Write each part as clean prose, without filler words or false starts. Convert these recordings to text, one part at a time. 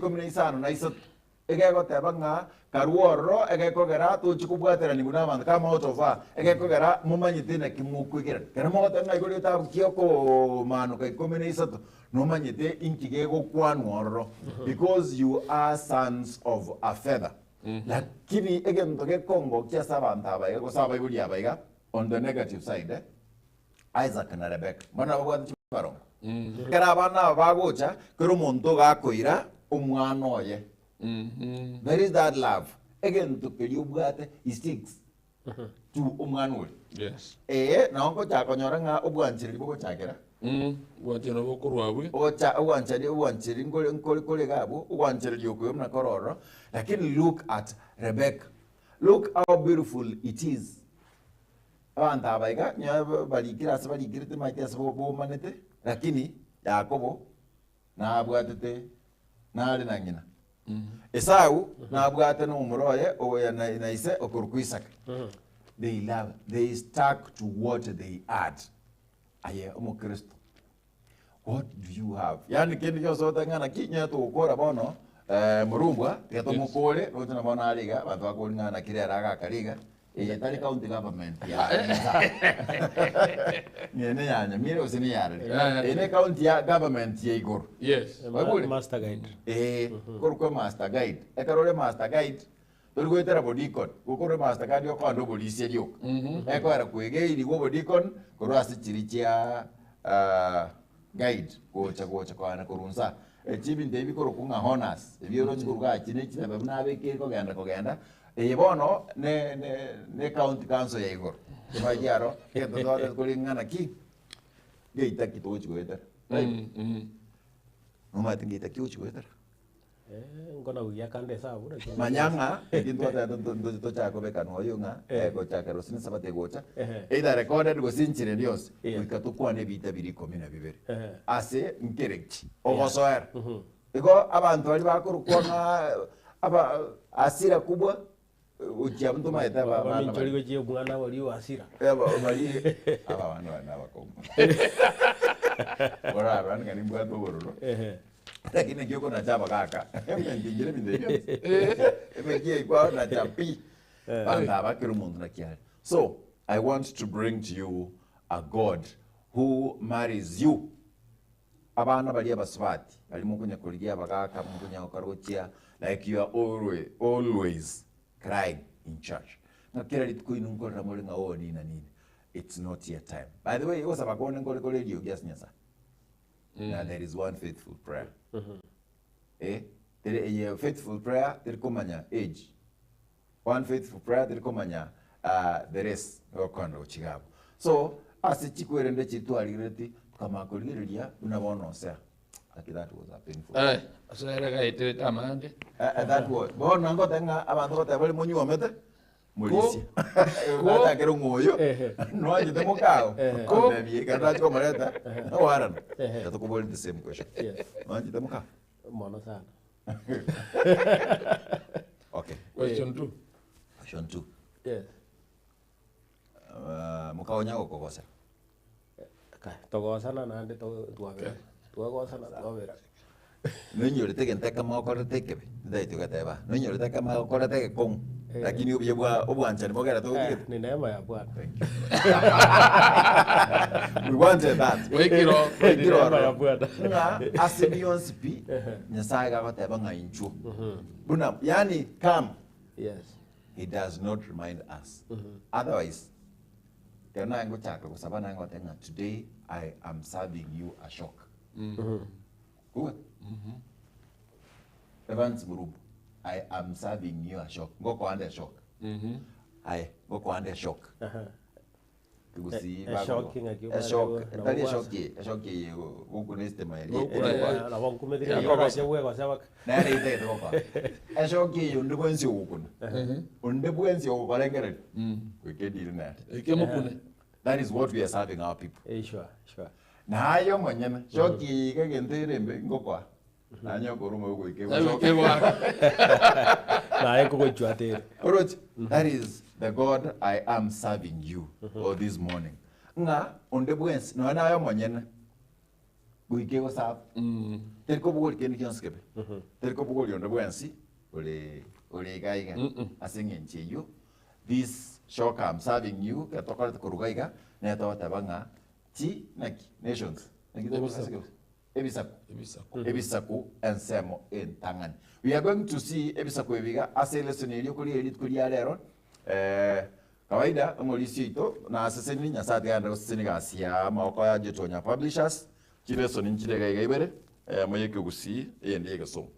komine sana na isot ege ko teba nga karuoro ege ko gara to chikubwatera ni guna man kama otova ege ko gara mumanyite na kimukwigira kana mo tanga igori ta kioko mano kai komine isot no manyite inkige go kwanworo because you are sons of a feather. Lakini ege mtoke Kongo kia saba ntaba ege ko saba igori abaiga on the negative side Isaac na Rebecca mana wabwa chiparo kera bana bagocha kero monto ga koira umwana oye. There is that love. Again, to Kayubate, he sticks to Umanul. Yes. Na uncle Jaconyoranga, Obuanchiri, Chakera. What you know, Kurawi? Or Chawanchari, Uanchiri, Kolegabu, Uanchiri, Yokum, Nakororo. I can look at Rebecca. Look how beautiful it is. Antabaiga, nobody gets somebody get my test for Bomanete, Lakini, Jacobo, Nabuate, Narinangina. Esau na abwate no umroye o na ise okurkuisaka. They love, they stuck to what they had. Aye omo Kristo. What do you have? Yani kindi yo sota ngana kinya to ukora bono murumbwa yato mukole no tuna bona aliga bantu bakoli ngana kirera aga kaliga tali county government ya Nyene ya Nyamira usini yare ene county ya government ya Igor. Yes. Master guide. Korko master guide ekarole master guide turgo etera bodicon kokoro master guide yo kwando polisi yo eko era kwege iri go bodicon koro asichirichia guide gocha kwana korunsa chibi ndebi koro kunga honors ebiro chikuruga chine chine babnabe kiko genda bono ne county council ya Igor kema yaro kendo dole kulingana ki geita kitochi goeta no mati geita kitochi goeta ngona uya kande sabu manyanga kintu ata ndo chako bekano oyunga go chaka rosini sabate gocha either recorded go sinchire dios wikatukwa ne bita biri komina bibere ase nkerekchi ogosoera ego abantu bali bakurukona aba asira kubwa ujia mtu maeta ba minchori go je bwana wali asira bali aba wana bakomo ora ran ngani bwa bororo lakini kioko na chapa kaka ngingire binde emekie kwa na chapi banda bakiru mundu na kiale. So I want to bring to you a God who marries you. Abana bali abaswati bali mukunya kuligia bagaka mukunya okarochia like you are always crying in church. Na kila litukuinu ngora mole nga oni na nini. It's not your time. By the way, osa bakone ngole kole dio gas nyasa. Now there is one faithful prayer. There is a faithful prayer there komanya age. One faithful prayer there komanya the rest okondo chigabo. So as chikwerende chitu alireti kama kuliria unabona osea. That was a painful. That was. Bona ngotenga abantu botabali munyu omete. Mulisi. Wata kero ngoyo. No ajite mukao. Ko bebi kana chiko maleta. No waran. That ko boli the same question. Yes. No ajite mukao. Mono sana. Okay. Question 2. Question 2. Yes. Mukao nyako kokosa. Kai, togosana nande to tuavera. Tuagosana tuavera. Nunyo teke nteka makore teke be. Ndai tugateba. Nunyo teka makore teke kong. Lakini ubiyebwa obwanchani bogera to. Ni neema ya Bwana. We wanted that. Wake it up. Wake it Neema ya Bwana. Nga asibionsi pi. Nyasaye gabateba nga inchu. Buna yani come. Yes. He does not remind us. Otherwise, tena ngo chaka kwa sababu nango tenga today I am serving you a shock. Good. Evans Murubu, I am serving you a shock. Go kwa ande shock. Go kwa ande shock. Kugusi A shocking akiwa. A shock. Tali shock ye uko neste mai. La bonku mediri kwa sewe kwa sewa. Na ri te to kwa. A shock ye unde bwensi uko. Unde bwensi uko balengere. We get it na. Ikemukune. That is what we are serving our people. Sure. Na ayo monyana shock ye ka gentere mbe ngokwa. Nanyo korumo uko ikewa. That is the God I am serving you for this morning. Nga onde bwens no na yo monyana. guikego sab terko bugol ken kionskebe terko bugol yonde bwensi ole gaiga asingen cheyo this shock I'm serving you katoka kurugaiga ne tabanga ti naki nations ebisaku ensemo entangani we are going to see ebisaku ebiga asele sonelio kuri elit kuri alero kawaida ngolisi ito na aseseni nyasati ganda seseni gasia maoko ya Jetonya publishers chileso ninchile gaiga ibere moyeke gusi ende yegaso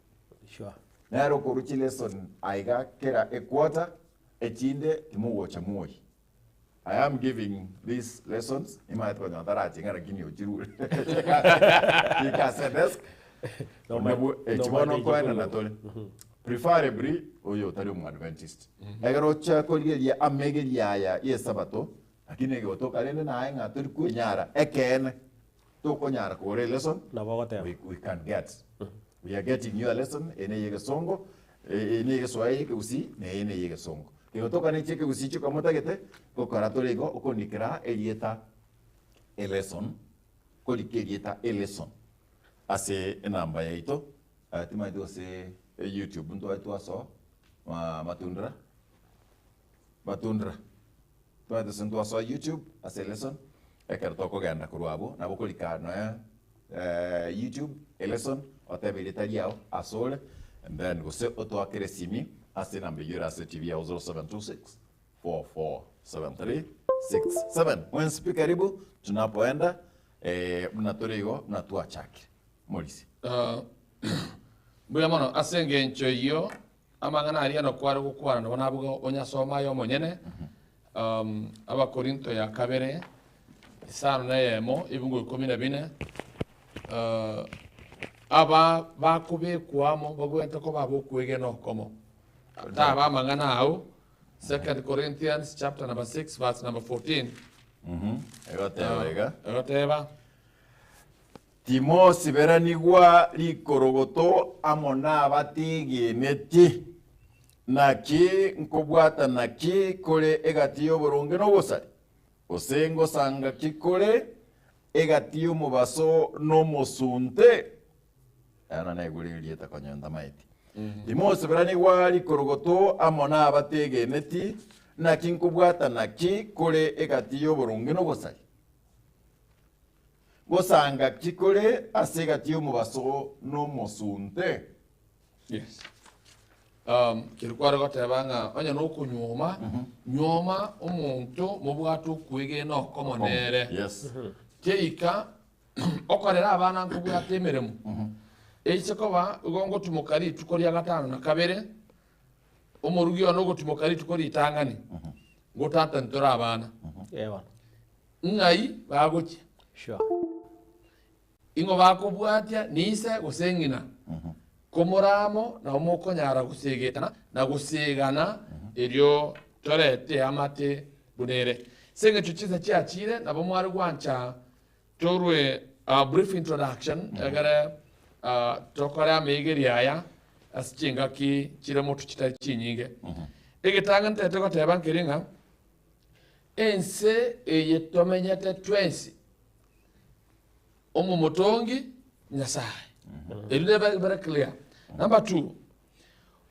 Sure. nero koru chileso aiga kera equata echinde timuwocha moi. I am giving these lessons in my tonya tara chingara gini ochiru ikasedesk no echibono kwena natole preferably oyo tari mu Adventist egero cha kolgeria amegeria ya sabato akine goto kalene na ainga turi kunyara ekene to konyara kore lesson Na bagote. we can get we are getting you a lesson ene yege songo ene yege swahili ke usi ne ene yege songo gotoka ne cheke usi chuka motagete ko karatorego okonikira elieta a lesson kolikerieta a lesson ase namba yaito timaito se YouTube ndo aitwa so matundra tumaito se ndo so YouTube ase lesson ekertoko ganda kurwabo nabo kolikana YouTube a lesson otebeleta yao asole and then go se oto akresimi ase namba yura ase TV ya 0726 447367 mwensipi karibu tunapoenda mnatorigo mnatua chake Morisi Buya mono asenge nchoyo amangana aria no kwara gukwara no nabugo onya soma yo monyene aba Korinto ya kabere isano na yemo ibungu 14 aba bakube kwamo bagwenta ko babo kwege no komo ta ba mangana au 2 Corinthians chapter number 6 verse number 14 egoteba Timo siberanigwa likorogoto amona batigeneti naki nkobwata naki kole egatiyo boronge no gosari osengo sanga kikole egatiyo mubaso no mosunte ana na igulirieta konyonda maiti Timo siberanigwa likorogoto amona batigeneti naki nkobwata naki kole egatiyo boronge no gosari Bosanga kikole asegatiyo mubaso no mosunte. Yes. Kirkwara gotebanga onya no kunyoma nyoma omuntu mubwatu kwege no komonere. Yes. Keika okorera abana nkubwate emiremu. Eisekoba ugongo tumukari tukori agatano na kabere omurugi ono gotumukari tukori itangani. Gotata ntora abana. Ewa. Ngai bagoki. Sure. Ingo bakobwatia nise gusengina komoramo na omoko nyara gusegetana na gusigana eryo torete amate bunere senge chuchiza chiachire na bomwari gwancha torwe a brief introduction agara tokora megeriaya asichinga ki chire motu chitari chinyinge egetanga ntete ko teba nkiringa ense eyetomenyete twensi Omo motongi Nyasaye. It never very clear. Number 2.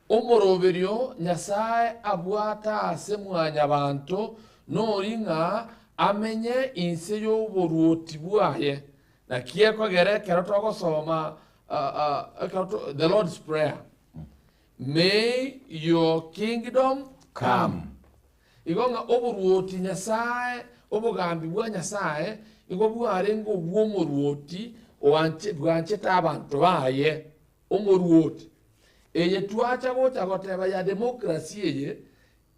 Omo roverio Nyasaye abwata asemwanya bantu no ringa amenye inseyo boruoti bwaye. Na kie ko gere keroto go soma the Lord's prayer. May your kingdom come. Igonga oboruoti Nyasaye obogambi bwa Nyasaye Igo buarengo womoruoti wanche tabantu baye omoruoti eye twacha gocha goteba ya demokrasi eye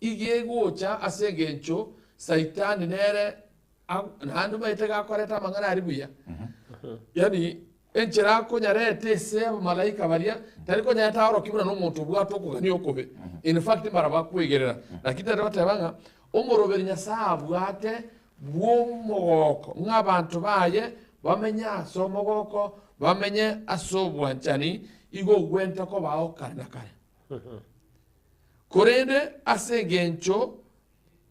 igie gocha asegencho saitani nere nandu baitega koreta mangana aribuya yani enchera ko nyarete se malaika baria tariko nyata oro kibuna no muntu bwato kugani okobe in fact maraba kwegerera nakita gotebanga omoroberi nyasabu ate bwomogoko ng'abantu baye bamenya asomogoko bamenye asobwanchani igo gwenta ko bao kana kare korende asegencho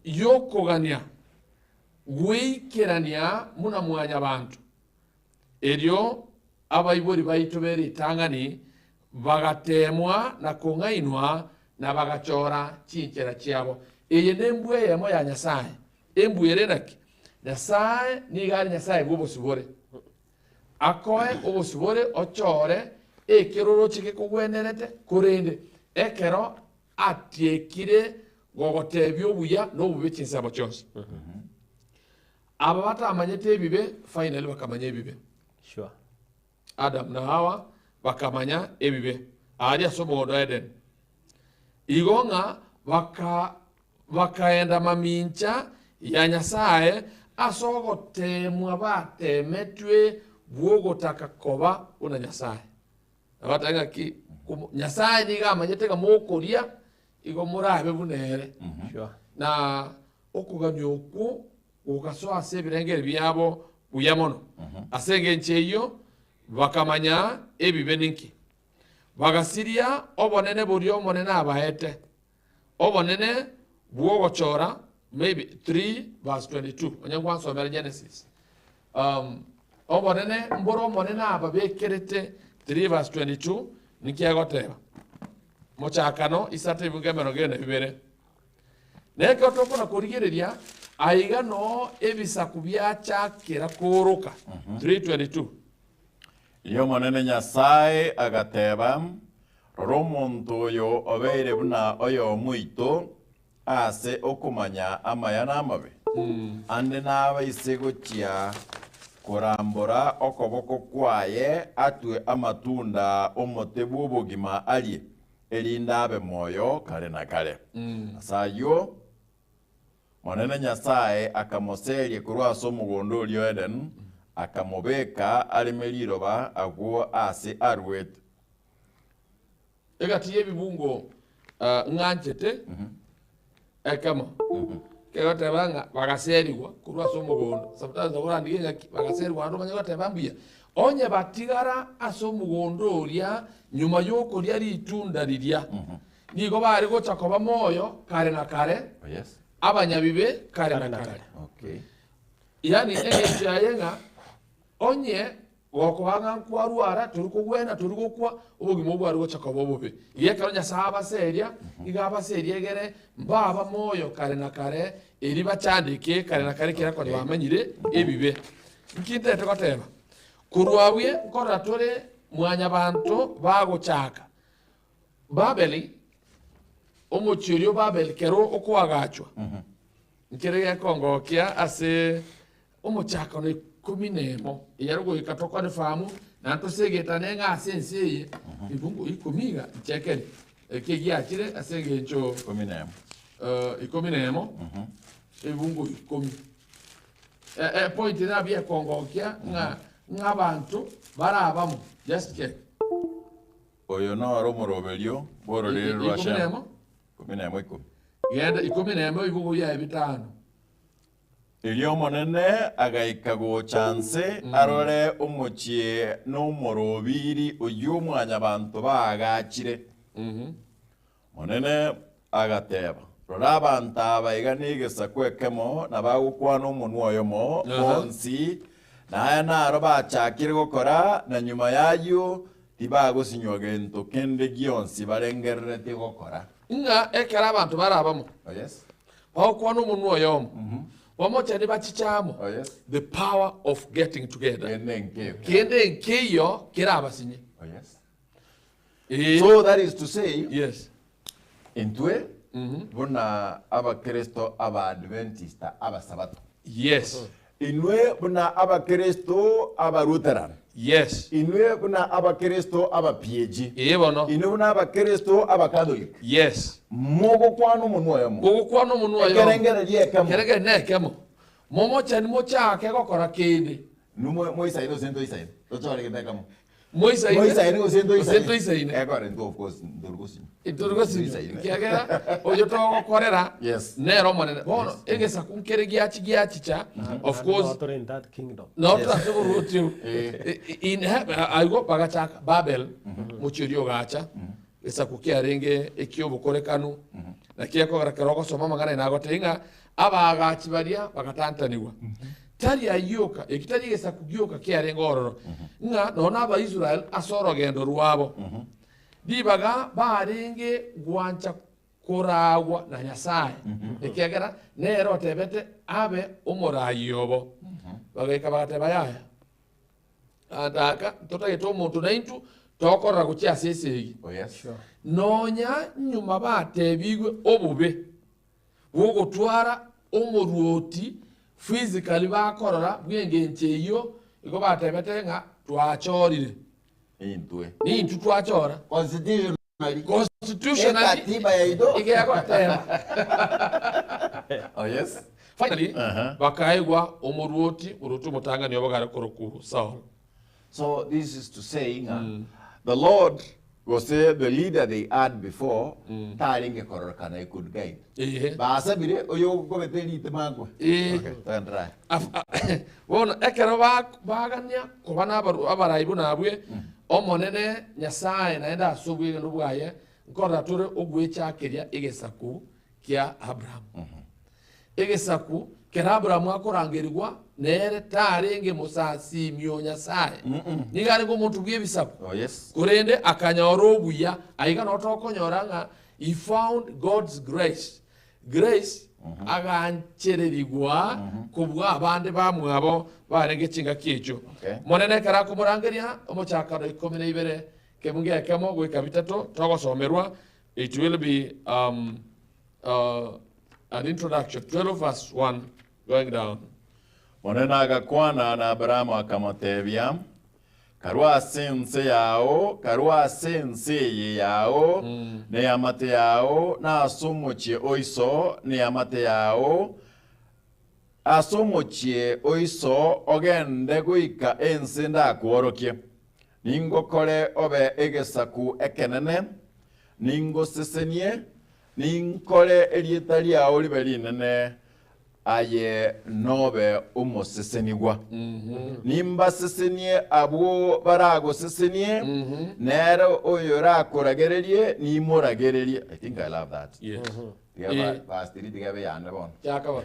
yokogania gwikerania muna mwanya bantu eryo abaibori baitu beritang'ani bagatemwa na kung'ainwa na bagachora chinchera chiabo. Eye nembwe yemo ya Nyasaye. Embwe erenaki. Nyasaye nigari Nyasaye bw'obosibore. Akoe obosibore ochore ekero chike kugwenerete kurinde ekero atiekire gogotebya obuya n'obubi chinsabo chonse. Aba batamanyete ebibe finally bakamanya ebibe. Sure. Adam na Hawa bakamanya ebibe. Ari asomogodo Eden. Igonga bakaenda mamincha ya Nyasaye asogotemwa batemetwe bwogotaka koba una Nyasaye. Abatanga ki Nyasaye nigamanyete gamukoria igo murabe bunere. Sure. Na okuganyoku ukaso ase birengere byabo buyamono. Asenge ncheyo bakamanya ebibe ninki. Bagasiria obonene buryo monene abahete. Obonene bwogochora maybe 3 verse 22. Onyangwa nsomera Genesis. Obonene mboro monene ababekerete 3 verse 22 nikiagoteba. Mochakano isate bungemero gene bibere. Neke otokona kurigereria aiga no ebisaku byachakira kuruka 3:22. Iyo monene Nyasaye agateba rora omonto oyo obeire buna oyo muito ase okumanya amaya n'amabe ande n'abaise gokia kurambura okoboko kwaye atwe amatunda omote bw'obogima arie erinda abe moyo kare na kare. Asayo monene Nyasaye akamoserie kurwasa omugondo orio Eden akamobeka arime liroba agwo ase arwet. Egati ebibungo ng'anchete ekama kegatebanga bagaserigwa kurwasa omugondo. Sometimes oburandige ngaki bagaserigwa ando manya gatebambuya onye batigara ase omugondo oria nyuma y'okoria ritunda riria nigo bari gocha koba moyo kare na kare. Yes. Abanyabibe kare na kare. Okay. Yani yenga onye wokubanga nkwarwara turi kugwena turi gukwa ubugimo bwari gocha koba bubi. Yekero Nyasaye seria igaba seria gere mbaba moyo kare na kare eri bachandike kare na kare kira ko bamanyire ebibe. Nkinde tekoteba kurwabye nkora tore mwanya bantu bagochaka Babeli omuchirio Babeli kero okwagachwa nkirege kongo kia ase omuchaka no 10 iyarugo ikatoka ne famu na ntosegeta nenga asenseye ibungu ikomiga chekeri kegiachire asenge ncho 10 ibungu ikomi point na bia kongo kia ng'abantu barabamo just check Oyo no aromoroberio bororero rwasha 11 yenda 11 ibugo ya bitano Ilio monene agaikago chance arore omochie no morobiri oyo mwanya bantu bagachire monene agateba rora abantu abaiga nigesa kwekemo na bagukwana omunwa oyo mo bonsi naya naro bachakire gukora na nyuma yayo tibagusinywa gento kende gionsi barengerete gukora nga ekera abantu barabamo. Yes. Bakwana omunwa oyo wamocha ni bachichamo. Yes. The power of getting together. Kende nkeyo kira abasinye. Yes. So that is to say, yes. Intwe buna aba Kristo aba Adventista aba Sabato. Yes. Inwe buna aba Kristo aba Lutheran. Yes. Inwe buna aba Kristo aba PG. Yebono. Inwe buna aba Kristo aba Catholic. Yes. Mogo kwano munwa yamo. Mogo kwano munwa yamo. Kerengere liekamo. Kerengere nekamo. Momocha ni mocha ke gokora kende. Numo moisa ino sento isaino. Tochore kendekamo. Moisa ino sento isaino. Sento isaino. Ekore ndo of course ndurgusi. Ndurgusi. Kiagera oyo to gokorera. Yes. Nero monene. Bono egesa kunkere giachicha. Of course. Not in that kingdom. Not that root you. In I go bagachaka Babel muchirio gacha. Esa kukia renge ekyo bukorekanu. Na kiako garakero soma magana inagotenga aba agachibaria bagatantaniwa. ekitali ayoka ekitali gesa kugyoka kiare ngororo nga nona aba Israel asoro gendo rwabo dibaga barenge gwancha kuragwa na Nyasaye ekiagera nero tebete abe umurayobo bageka bateba yaya ataka totageto omuntu naintu tokorra kukia sesegi Oh yes. Sure. nonya nyuma batebigwe obube bwogotwara omuruoti physically bakorora bwenge iyo iko batebete nga twachorire Intwe. nintu twachora constitutionally Katiba ya ido. ike yakotema Oh yes. finally bakaigwa omuruoti urutu mutanga niyo bagara koroku Saul. So this is to say, the Lord was the leader they had before, taringe kororokana he could guide. Basa bire oyo go beteli temagwe. Okay, turn right. Wona ekero bagania kubana abaraibu nabwe omonene Nyasaye naenda asubwe ndubwaye nkora tore ogwecha keria igesaku kia Abraham. Igesaku kera Abraham akorangerirwa nere taringe musasi myo Nyasaye. Nigari ngo muntu byebisaku. Oh yes. Kurende akanyora obuya ayiga notokonyoranga he found God's grace. Grace aganchererigwa kubwa abande bamwabo barenge kinga kicho. Monene kara kumurangeria omuchakaro 12 kemunge kemo gwika bitatu togosomerwa. It will be an introduction 12 verse 1 going down. Monena agakwana na Abrahamu akamotebya karwa sense yao ne amate yao na asomochie oiso ne amate yao asomochie oiso ogende guika ense ndakworokie ningokore obe egesaku ekenene ningosesenie ninkore erieta ryao libe rinene aye nobe umusesenigwa nimba sesenie abo barago sesenie nero oyo rakoragererie ni moragererie. I think I love that. Yes. Yeah, pastor digabe yanda bon. Yakaba.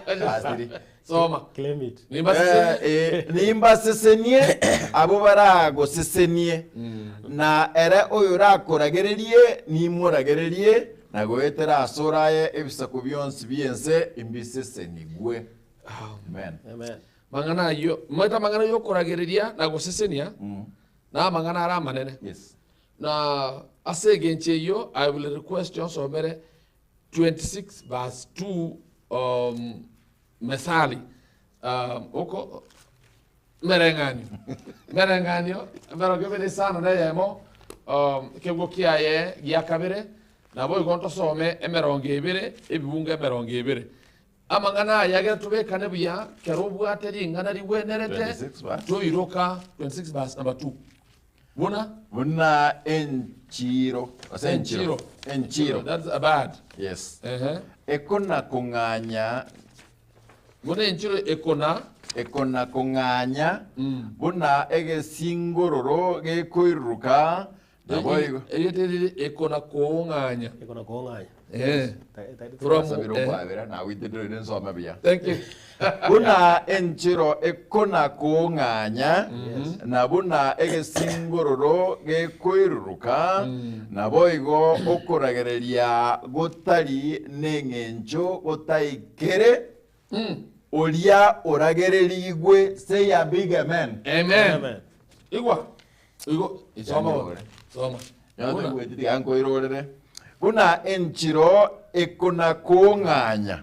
Pastor. Soma. Claim it. Nimba sesenie abo barago sesenie na ere oyo rakoragererie ni moragererie na goetera asoraye ebisaku byonsi byense imbisesenigwe. Amen. Amen. Mangana yo koragereria na gosesenia na mangana ara manene. Yes. Na asegenche yo I will request you so mere 26 verse 2 mesali oko merenganyo pero gebere sana na yemo kegokia ye yakabere nabo igonto some emeronge ebere ebibunga emeronge ebere amangana yagera tubekane buya kerobwa ateri ngana riwenerete to iroka 26 verse number 2 buna enchiro that's a bad. Yes. Ekona kunganya buna enchiro ekona kunganya buna egesingororo gekoiruka naboigo ekona kunganya thank you. Buna enchiro ekona kunganya na buna egesingororo gekoiruka naboigo okoragereria gotari nengencho gotaikere olia oragererigwe. Say a big amen. Amen. Igwa soma. Buna enchiro ekona kunganya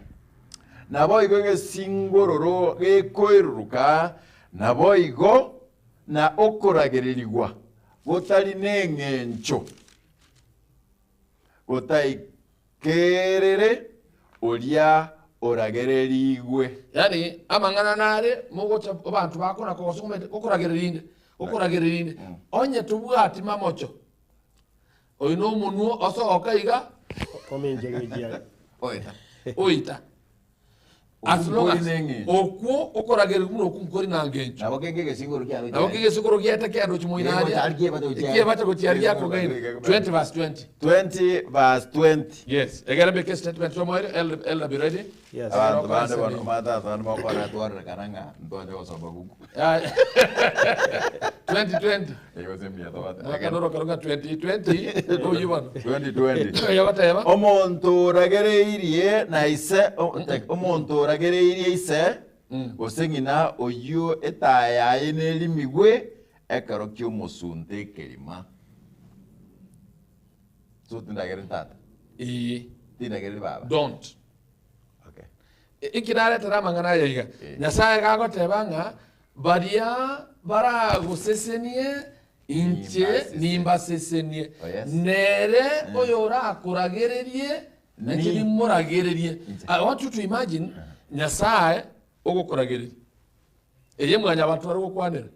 naboigo gesingororo gekoiruka naboigo na okoragererigwa gotari nengencho gotaikerere olia oragererigwe. Yani amangana nare mugocha abantu bakona okoragererinde onye tubwati mamocho oyino omunwo osokaiga oita okwo okoragererigwe muno kumukori nangencho nabo kege sigoro kiata kiando chimoinaria kiebata gochiaria kogaine 20 verse 20. 20 verse 20. Yes. Again, make a statement from Elder, be ready. Yes. abantu bande bano matatu bano bakora twara karanga ndonje kosoba gugu 2020 eyo semia tawata makanoro karuga 2020 uyibona 2020 yabateba omuntu ragereirie na ise omuntu ragereirie ise osengina oyo etaya eneli migwe ekaro kyo musunte kelima so tindagere tata tindagere baba don't okay ikirare taramangana yiga nyasaye gagotebanga baria bara gusesenie inche nimba sesenie nere oyora akuragererie nakiri muragererie. I want you to imagine nyasaye ogukuragererie eye mwanya abantu bari gukwanira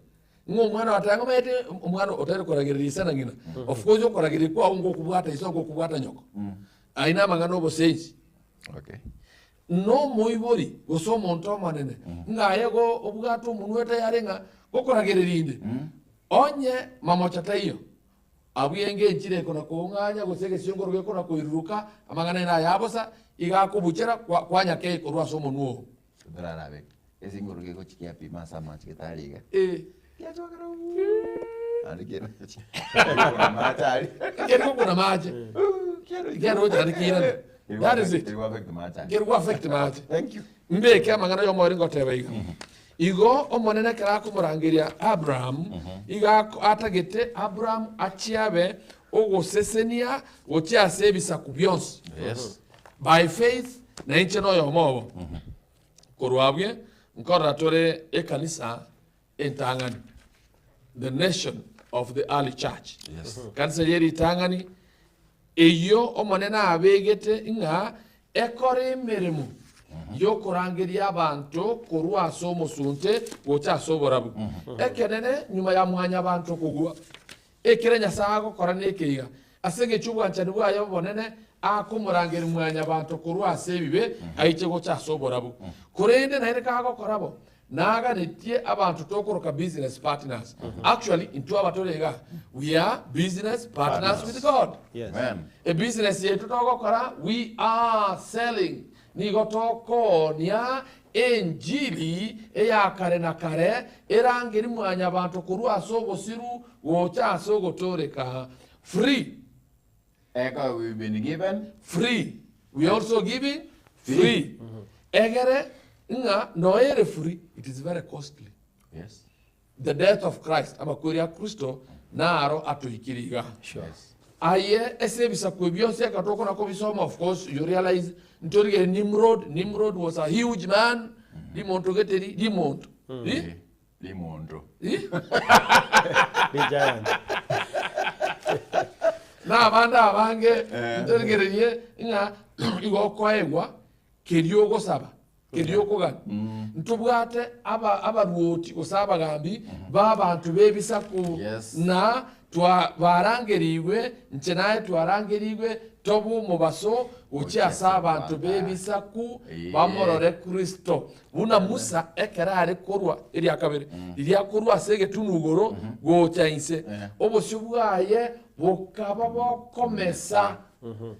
mwana watanga mete umwana otari kuragererie sana ngina of course okuragererie kwa ngo kubwata isoko kubwata nyoko aina mangano bosensi okay no moibori goso monto manene ngayego obwato munweta yarenga gokuragererinde onye mamochata iyo abuyenge nchire kona konganya gosege siongoro ge kona koiruka amangana na yabosa igakubuchera kwanya ke korwa somo nuo drarabe esingoro ge gochikia pima sama chitaliga kiacho karo alikira kuna matari kero kuna maji kero jani kira that is it it will affect the matter kero affect maji thank you mbeke amangana yo moringo tebeiga igo omonene kera kumurangiria Abraham iga atagete Abraham achiabe ogosesenia gochiase bisaku byonse yes by faith na inche no yomobo korwabwe nkora tore ekanisa entangani the nation of the early church yes kanisa yeri tangani eyo omonene abegete nga ekore meremu yo kurangiria abantu kurwa somo sunte gocha soborabu ekenene nyuma ya mwanya abantu kugwa ekirenya sago korane ekiga asege chubwa nchani bwayo bonene akumurangira mwanya abantu kurwa sebibe aiche gocha soborabu kurende na ene kago korabo naga netie abantu tokoroka business partners actually into abatorega we are business partners with God. Yes. amen A business yetu tokokora we are selling nigotoko nia enjili eya kare na kare erangiri mwanya abantu kurwa sobo siru gocha sogo toreka free echo we've been given free we also giving free egere nga noere free it is very costly yes the death of Christ amakuria Kristo naro atuikiriga yes aye esebisa kwebionse katoko na kobisoma of course you realize ntorige Nimrod was a huge man limonto geteri limonto limondo The giant. na abanda abange ntorige nga igokoegwa keriogo saba kerioko gani ntubwate abaruoti osaba gambi babantu bebisaku Yes. na barangeriwe nchenaye twarangeriwe tobu mubaso uchiasa abantu bebisaku bamorore Kristo buna Musa ekerare korwa eri akabere iri akorwa sege tunugoro gochainse obosyo bwaye bukaba bokomesa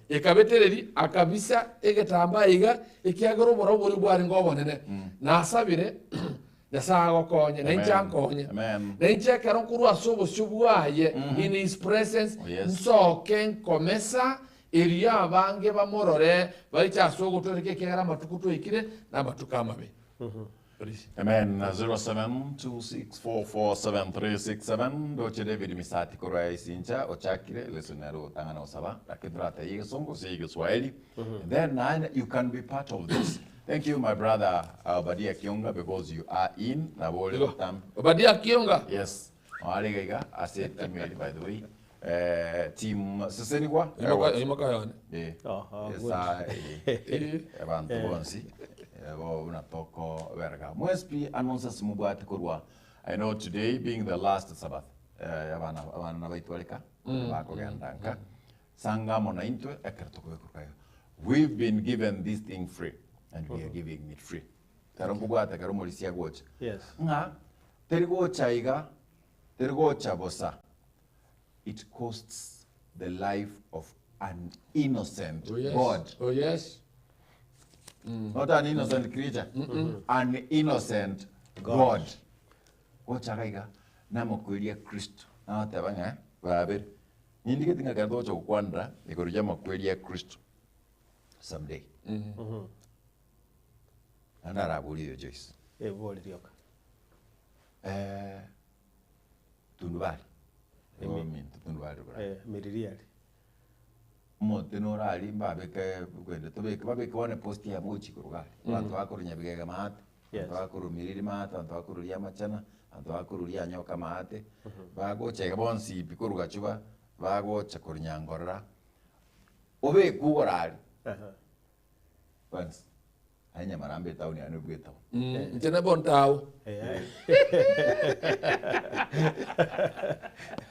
ekabetereri akabisa egetamba iga ekiagoro borobori bwari ngobonene nasabire yasago konye na injankonye amen na injekero kurwa sobo subwaye in his presence yes. nsoke nkomesa iriya bange bamorore bari cyasogo toreke kera matukuto ikire na matukamabe amen 0726447367 doche David misati korwa isincha ochakire lesonero tangana osaba akidrata yige songo sige Swahili then you can be part of this. Thank you, my brother Badia Kionga, because you are in Nabole Tam. Badia Kionga. Yes. Ariga, I said team, by the way. Team Sesenigwa. Imakayane. Yes, good. Abantu bonsi. Unatoko verga. Mwespi anonsa simubati kurwa. I know today being the last Sabbath. Abana nabaitwalika. Bako gandanka. Sanga mona intwe ekertoko kurkayo. We've been given this thing free. And we are giving it free. Tarongubwata karomolisia gocha. Yes. Nga terigocha iga terigocha bosa. It costs the life of an innocent Oh yes. God. Oh yes. Not an innocent creature. An innocent God. Ochagaiga namukwĩria Kristo. Na tabanga babir. Nindi ketinga kardo cho kwandra ikoruja makwĩria Kristo. Someday. Andara buli Joyce. Boli rioka. Tundubari. Tundubari. Miririari. Monte no rali babeke kwende tobeke babeke wane post ya mochi kurugari. Bantu bakurunya bigega mahate. Bantu bakurumiriri mahate, bantu bakururia machana, bantu bakururia nyoka mahate. Bagochega bonsi bikuruga chuba, bagocha kurunyangorora. Obe kugorari. Once. Hanya marambe town ya nubweta. Tena bontao.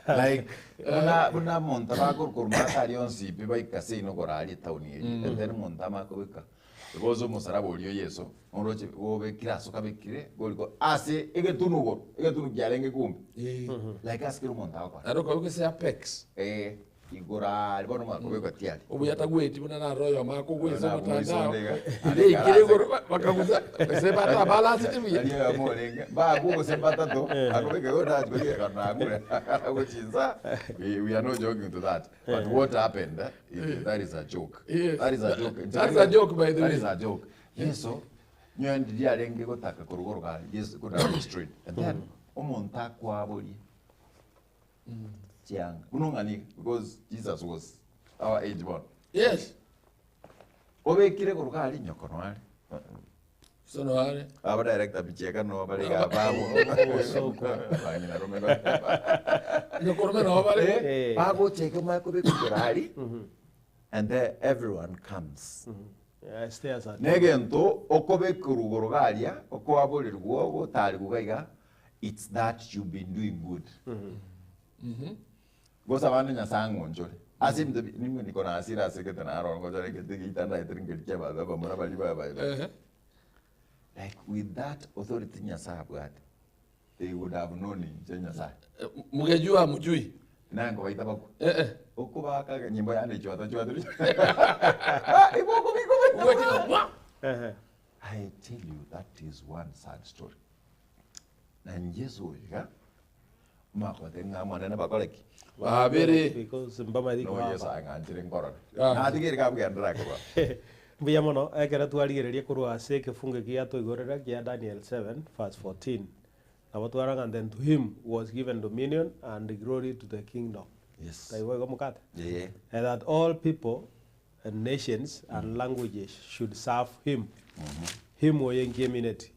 Like una monta ba kurmata rionsi biba ikasino gorali town ye. And then monta makobeka. Gozo musara bolio yeso. Onroche obe kiraso kabekire goliko ase egetunu gyalenge kumbi. Like askiru monta kwa. Aroko ukese apex. Igora libono makobeka tiali. Obuyata gweti buna na royo mako gwesa matanda. Ile ikire goro bakaguza sebata balance tibi. Aliyo amolenga. Ba gugo sebata to. Akobeka gora ajgolia kana agure. Agochinza. We are not joking to that. But what happened? That is a joke. That is a joke. That's a joke by the way. That is a joke. Yes, so nyendi dia lenge gotaka kurugoro gali. Yes, go down the street. And then omonta kwa boli. Kunungani, because Jesus was our age born. Yes. Obe kire kurukali nyokono ali. Sono ale. Aba director bicheka no baliga babo. Bangina romego. Nyokono no bale. Babo cheke mako be kurali. And there everyone comes. Stairs at. Negento okobe kurugorogalia, okobole rugo tali gugaiga. It's that you've been doing good. Gosa bana nyasango njole. Asim de nimwe niko na asira asekete na aro ngo jore kete kitanda itringe cheba baba mura bali baba. Like with that authority nyasabwat, they would have known in nyasa. Mugejua mujui. Nango baita bako. Okuba ka nyimbo yane chwata. Iboko biko. I tell you that is one sad story. And Yesu ya makwate ngamana na bakoleki. Babere. Because mbama diko. No yes anga ntire ngoro. Na tigiri kabwe ndra ko. Mbuya mono ekera twarigereria kurwa ase kifunge kia toigorera kia Daniel 7 verse 14. Na watwaranga, and then to him was given dominion and glory to the kingdom. Yes. Yeah. And that all people and nations and languages should serve him. Him oyengie minute.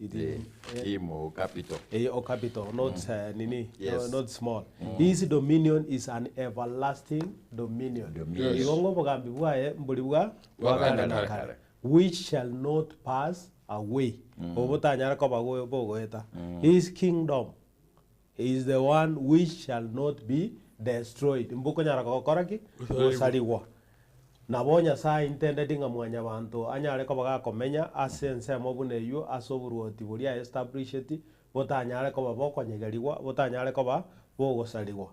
Him o capital. O capital, not nini, Yes. not small. His dominion is an everlasting dominion. Igongo bogambi bwae mbulibwa wakana which shall not pass away. Obotanyara ko bago bogoeta. His kingdom is the one which shall not be destroyed. Mbuko nyara ko koraki osaliwa. Nabonya sa intended nga mwanya bantu anyare ko baga komenya asense mobune yu asoburuoti buria established botanyare ko baboko nyegeriwa botanyare ko ba bogosaliwa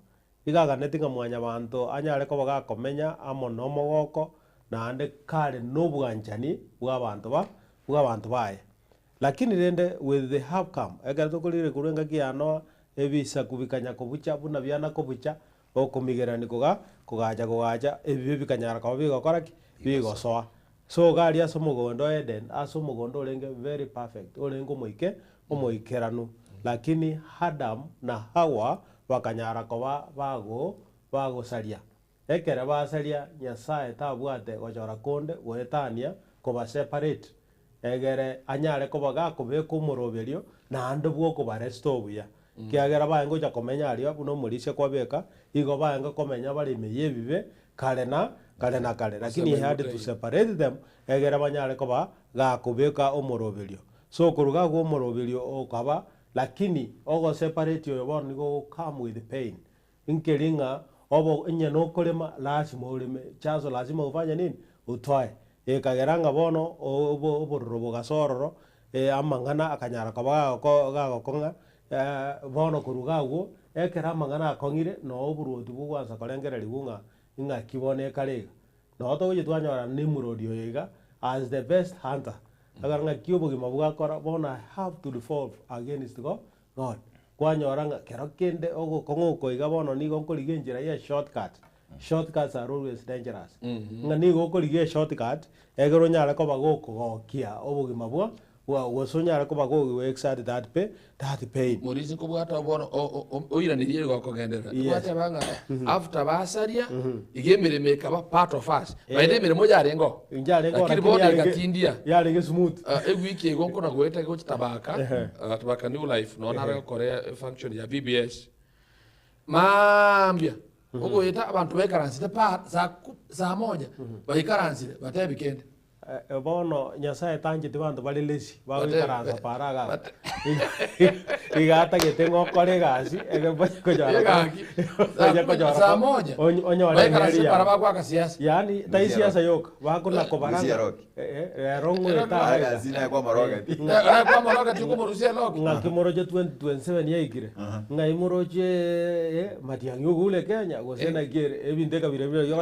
igaga netinga mwanya bantu anyare ko baga komenya amono mogoko na ande kare nobwanjani bwa bantu bae lakini rende with the have come egato kulire kurenga kiano ebisa kubikanya ko bucha buna byana ko bucha okumigerani kugaja ebyo bikanyara ko bigokora bigosoa so gari asomugondo Eden asomugondo olenge very perfect olengo omoikeranu lakini Adam na Hawa bakanyara ko bagosaria ekere basaria Nyasaye tabwate gochora konde goetania ko separate egere anyare ko baga ko be kumoroberio na ande bwo ko baresto buya kiagera baengo ja komenya ario buno murise kwa beka igo baengo komenya bali meyebibe kale na lakini he had to separate them egera banyare ko ba ga kubeka omoroberio so kuruga go omoroberio okaba lakini ogo separate yo boni go come with the pain inkelinga obo enye no kolema lazima ulime chazo lazima ufanye nini utwae ekageranga bono obo gasororo amangana akanyara ko ga konga bono kurugago ekera mangana akongire no oburuoti bugwanza kolengereri bunga inga kibone karega no to gitwanyora ni murodio yiga as the best hunter agar nga kiobo gima buga kora bona have to devolve against God kwanyora nga kerokende ogo kongo koiga bono ni gonkoriga enjira ya shortcut shortcuts are always dangerous nga ni gokoriga shortcut egero nyara ko bagokogokia obogima bwa wasonyara ko bago exert that pain murizi ko bwata bono oira ni yego kogendera bwata banga after basaria igemere make ba part of us baide mere moja rengo lakini boda gatindia yale ge smooth wiki gonko na goeta go tabaka new life no na korea function ya BBS mambia ugo eta abantu bekaransi ta saa moja baikaransi batabikende bono nyasaye tanje tibantu bali lesi bagikaranza paraga igata getengo kore gasi ege kojara saa moja onyore karansi para bagwa ka siasa yani tai siasa yok bakuna kobaranga rongo eta gazina kwa maroga kwa maroga tuko murusia lok ngakimoroje 2027 yaigire ngaimoroje matiangyo gule Kenya gosena gere ebindeka birebire yo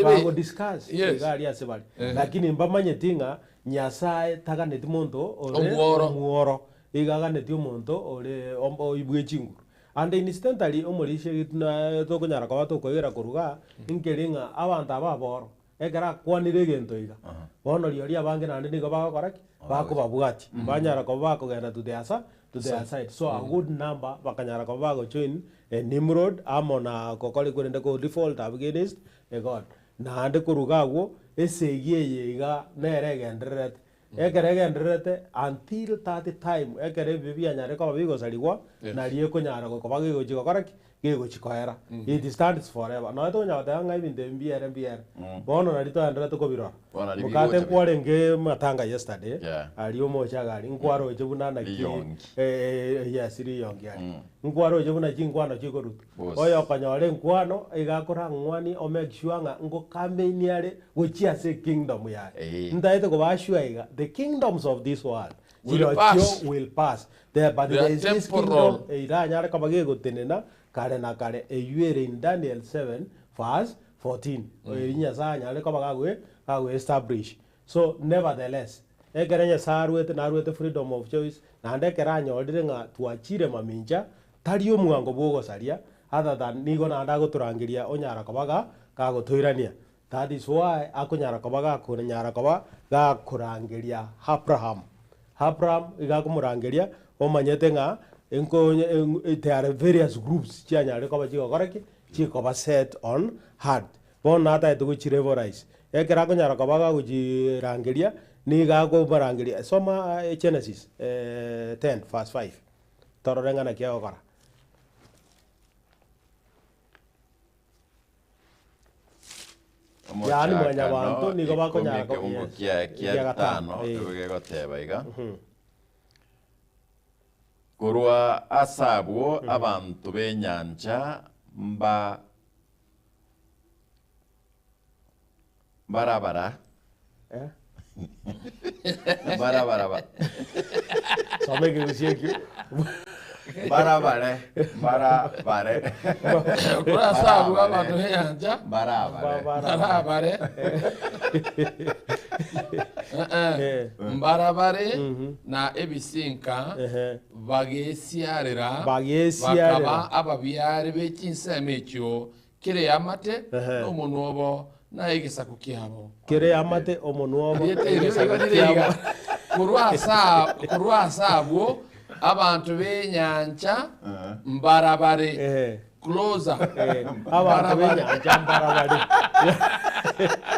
bago discuss igari asebali lakini mbamanye tinga nyasaye taganeti muntu ore muoro igaganeti umuntu ore ombo ibwe chinguru and instantly omorishe gituna tokonyara kwa tokoira kuruga inkeringa abantu ababoro egara kwanire gento iga bono riori abange nande nigo bagokoraki bakobabwati banyara ko bakogenda to their side so a good number bakanyara ko bago join Nimrod amona kokoli kurende ko default against God nande kurugagwo esegiye iga neregenderete ekeregenderete until that time ekere bibia nyare ko bigo saliwa na rie ko nyara ko bagigo chiko koraki gigo chikoera it stands forever no to nyata nga ibinde mbiere bono na rito andra to kobiro mukate kwarenge matanga yesterday ali omocha gari nkwaro jebuna na ki yes ri yongi ali nkwaro jebuna chingwano chikorutu oyo kanyore nkwano igakora ngwani o make sure nga ngo campaign yare gochia se kingdom ya ndaite ko bashua iga the kingdoms of this world will pass there but there is this kingdom ira nyare ko bagego tenena kare na kare eyuere in Daniel 7 verse 14 oirinya sanya le ko bagagwe establish so nevertheless egerenya sarwete narwete freedom of choice na ndekera nyodire nga tuachire maminja tari omwango bogo saria other than nigo na ndago turangiria onyara ko baga kagotoirania that is why akonyara ko baga kunyara ko baga kurangiria Abraham igakumurangiria omanyete nga there are various groups chianyare ko bachigo koraki chiko ba set on hard bon nata to chirevorize ekera ko nyara ko baga kujirangiria ni ga ko barangiria soma Genesis 10 verse 5 tororenga na kiao kora yani mwanya bantu ni ko ba ko nyara ko kia tano ege goteba iga kurwa asabwo abantu benyanja barabara barabara someke usieki barabara kurwa asabwo abantu benyanja barabara mbarabare na ebisinka bagesiarira bakaba ababyare bekinseme ekyo kire yamate omunobo na egisaku kyabo kire amate omunobo kurwa asabwo abantu benyanja mbarabare closer abantu benyanja mbarabare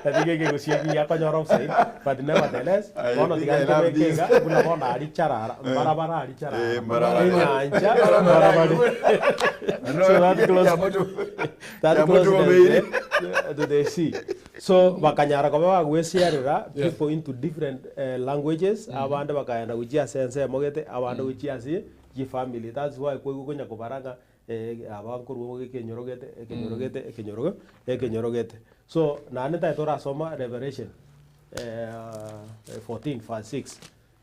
que siegi ya kanyoro sai but nevertheless bono digante bekega buna bona ari charara barabara ari charara nyanja barabara so that close to the sea so bakanyara ko bagwesiarira people into different languages abande bakayenda kujia sense mogete abande kujia si family that's why kunya kubaranga abankuru ekenyorogete so nane ta tora soma Revelation 14 verse 6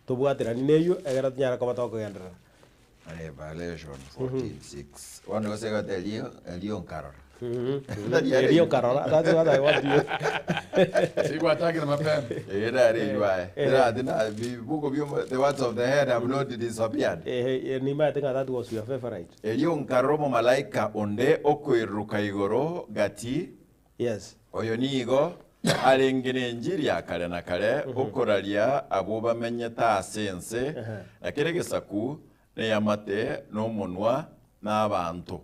tubwatira nineyo egera nyara ko batoko gendera Revelation 14:6 wanda gosega delio karora delio karora that's what I want you Siku ataki na mapema. Ira rijwa. Ira dina bibuko byo the words of the head have not disappeared. Ni ma think that was your favorite. Elio nkaromo malaika onde okwiruka igoro gati. Yes. Oyo nigo arengere njiri ya kare na kare okoraria abo bamenye ta sense na kire gisaku ne yamate no munwa n'abantu.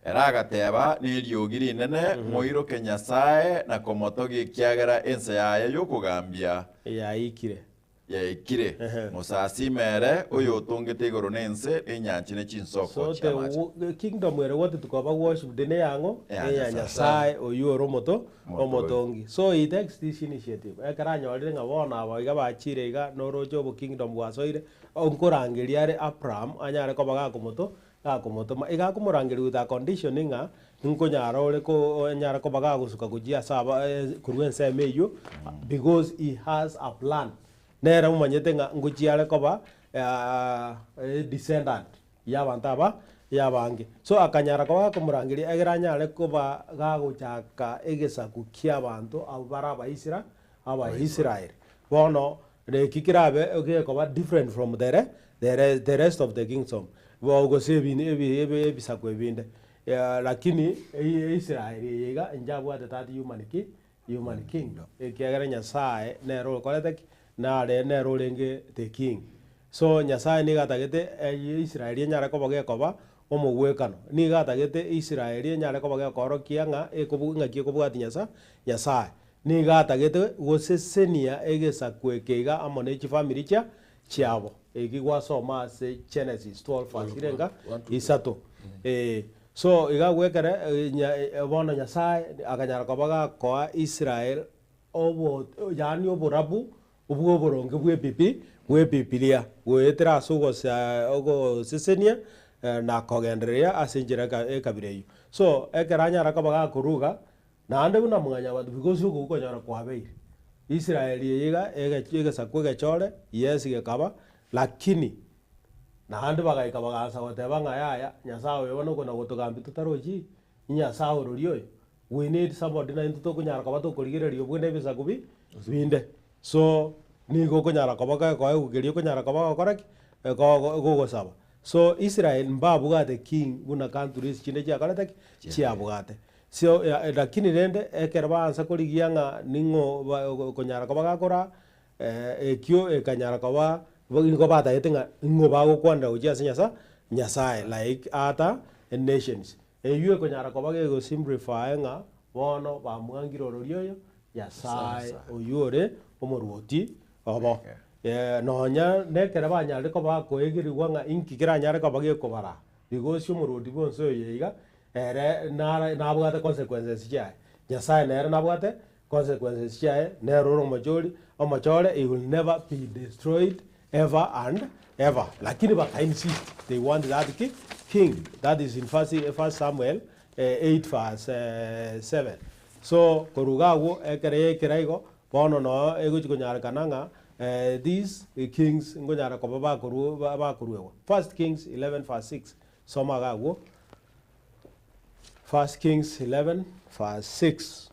Era agateba n'iriogiri nene moiro Kenyasaye na komoto gikiagera ense yaye yokugambia Yaikire. yaikire musasimere oyo otongete igoro nense enyanchi ne chinsoko So chiamachi. the kingdom where what to cover worship dene yango Yeah, Nyasaye oyuro moto Moto. omotongi. So he takes this initiative. Ekara nyolire ngabona abaga bachire iga norojo bo kingdom gwasoire onkorangeria are Abraham anyare kobaga komoto gakomoto iga kumurangeri with a conditioning nkonyara ore ko nyara kobaga gusuka kujia saba kurwense meyo because he has a plan. Nera mumanyete nga nguchiare koba descendant yabantaba yabange so akanyara koba kumurangiri egeranyare koba gaguchaka egesaku kia bantu abara aba Israel bono de kikirabe oge koba different from the rest of the kingdom bo go sebi ebi bisaku ebinde lakini Israel yega njabwa that human kingdom ekiagara Nyasaye nero kolete na nero lenge the king. So Nyasaye ni gatagete Israeli nyara koboge koba omugwekano ni gatagete Israeli nyara koboge korokia nga ekobunga kiekobwati Nyasaye ni gatagete gosesenia egesakwekeiga amone family chiabo ekigwasoma se Genesis 12 irenga isato so igagwekere bona Nyasaye akanyara koboga koa Israel obo yani oborabu ubwo boronge bwe Biblia gwetera sugo ogo sesenia na kogenderia asinjira ekabireyo so ekeranya rakabaga kuruga na ande buna mwanya bantu because uko ukonyara kwabeire Israeli yiga ega sakwe chore yes gekaba lakini na ande bagaika bagaza goteba ngaya Nyasaye yono kona gotogambi tutaroji Nyasaye rorioyo we need somebody na into kunyara kabato kurigererio bwene bisakubi binde so ni go konyara kabaga ko ugerio konyara kabaga koraki go saba so Israel mbabuga the king buna countries chinde cha kalata chiabugate so lakini rende ekerba ansa kurigianga ningo konyara kabaga kora ekyo ekanyara kaba ngo bata yetenga ngo bago kwanda uja senyasa Nyasaye like other nations eyue konyara kabaga go simplify nga bono bamwangiro rorioyo Nyasaye oyure omorwoti obo nonya nekere banyare ko bakoegirwa nga inkikira nyare ko bage kobara because omorwoti bonso yeiga ere nabwate consequences chae Nyasaye nere nabwate consequences chae nero omachore it will never be destroyed ever and ever lakini baka insist they want that king that is in first Samuel 8 verse 7 so korugawo ekere kiraigo bono no eguchikunyara kananga these kings ngonyara ko bakuruwa 1 Kings 11 verse 6 soma gawo 1 Kings 11 verse 6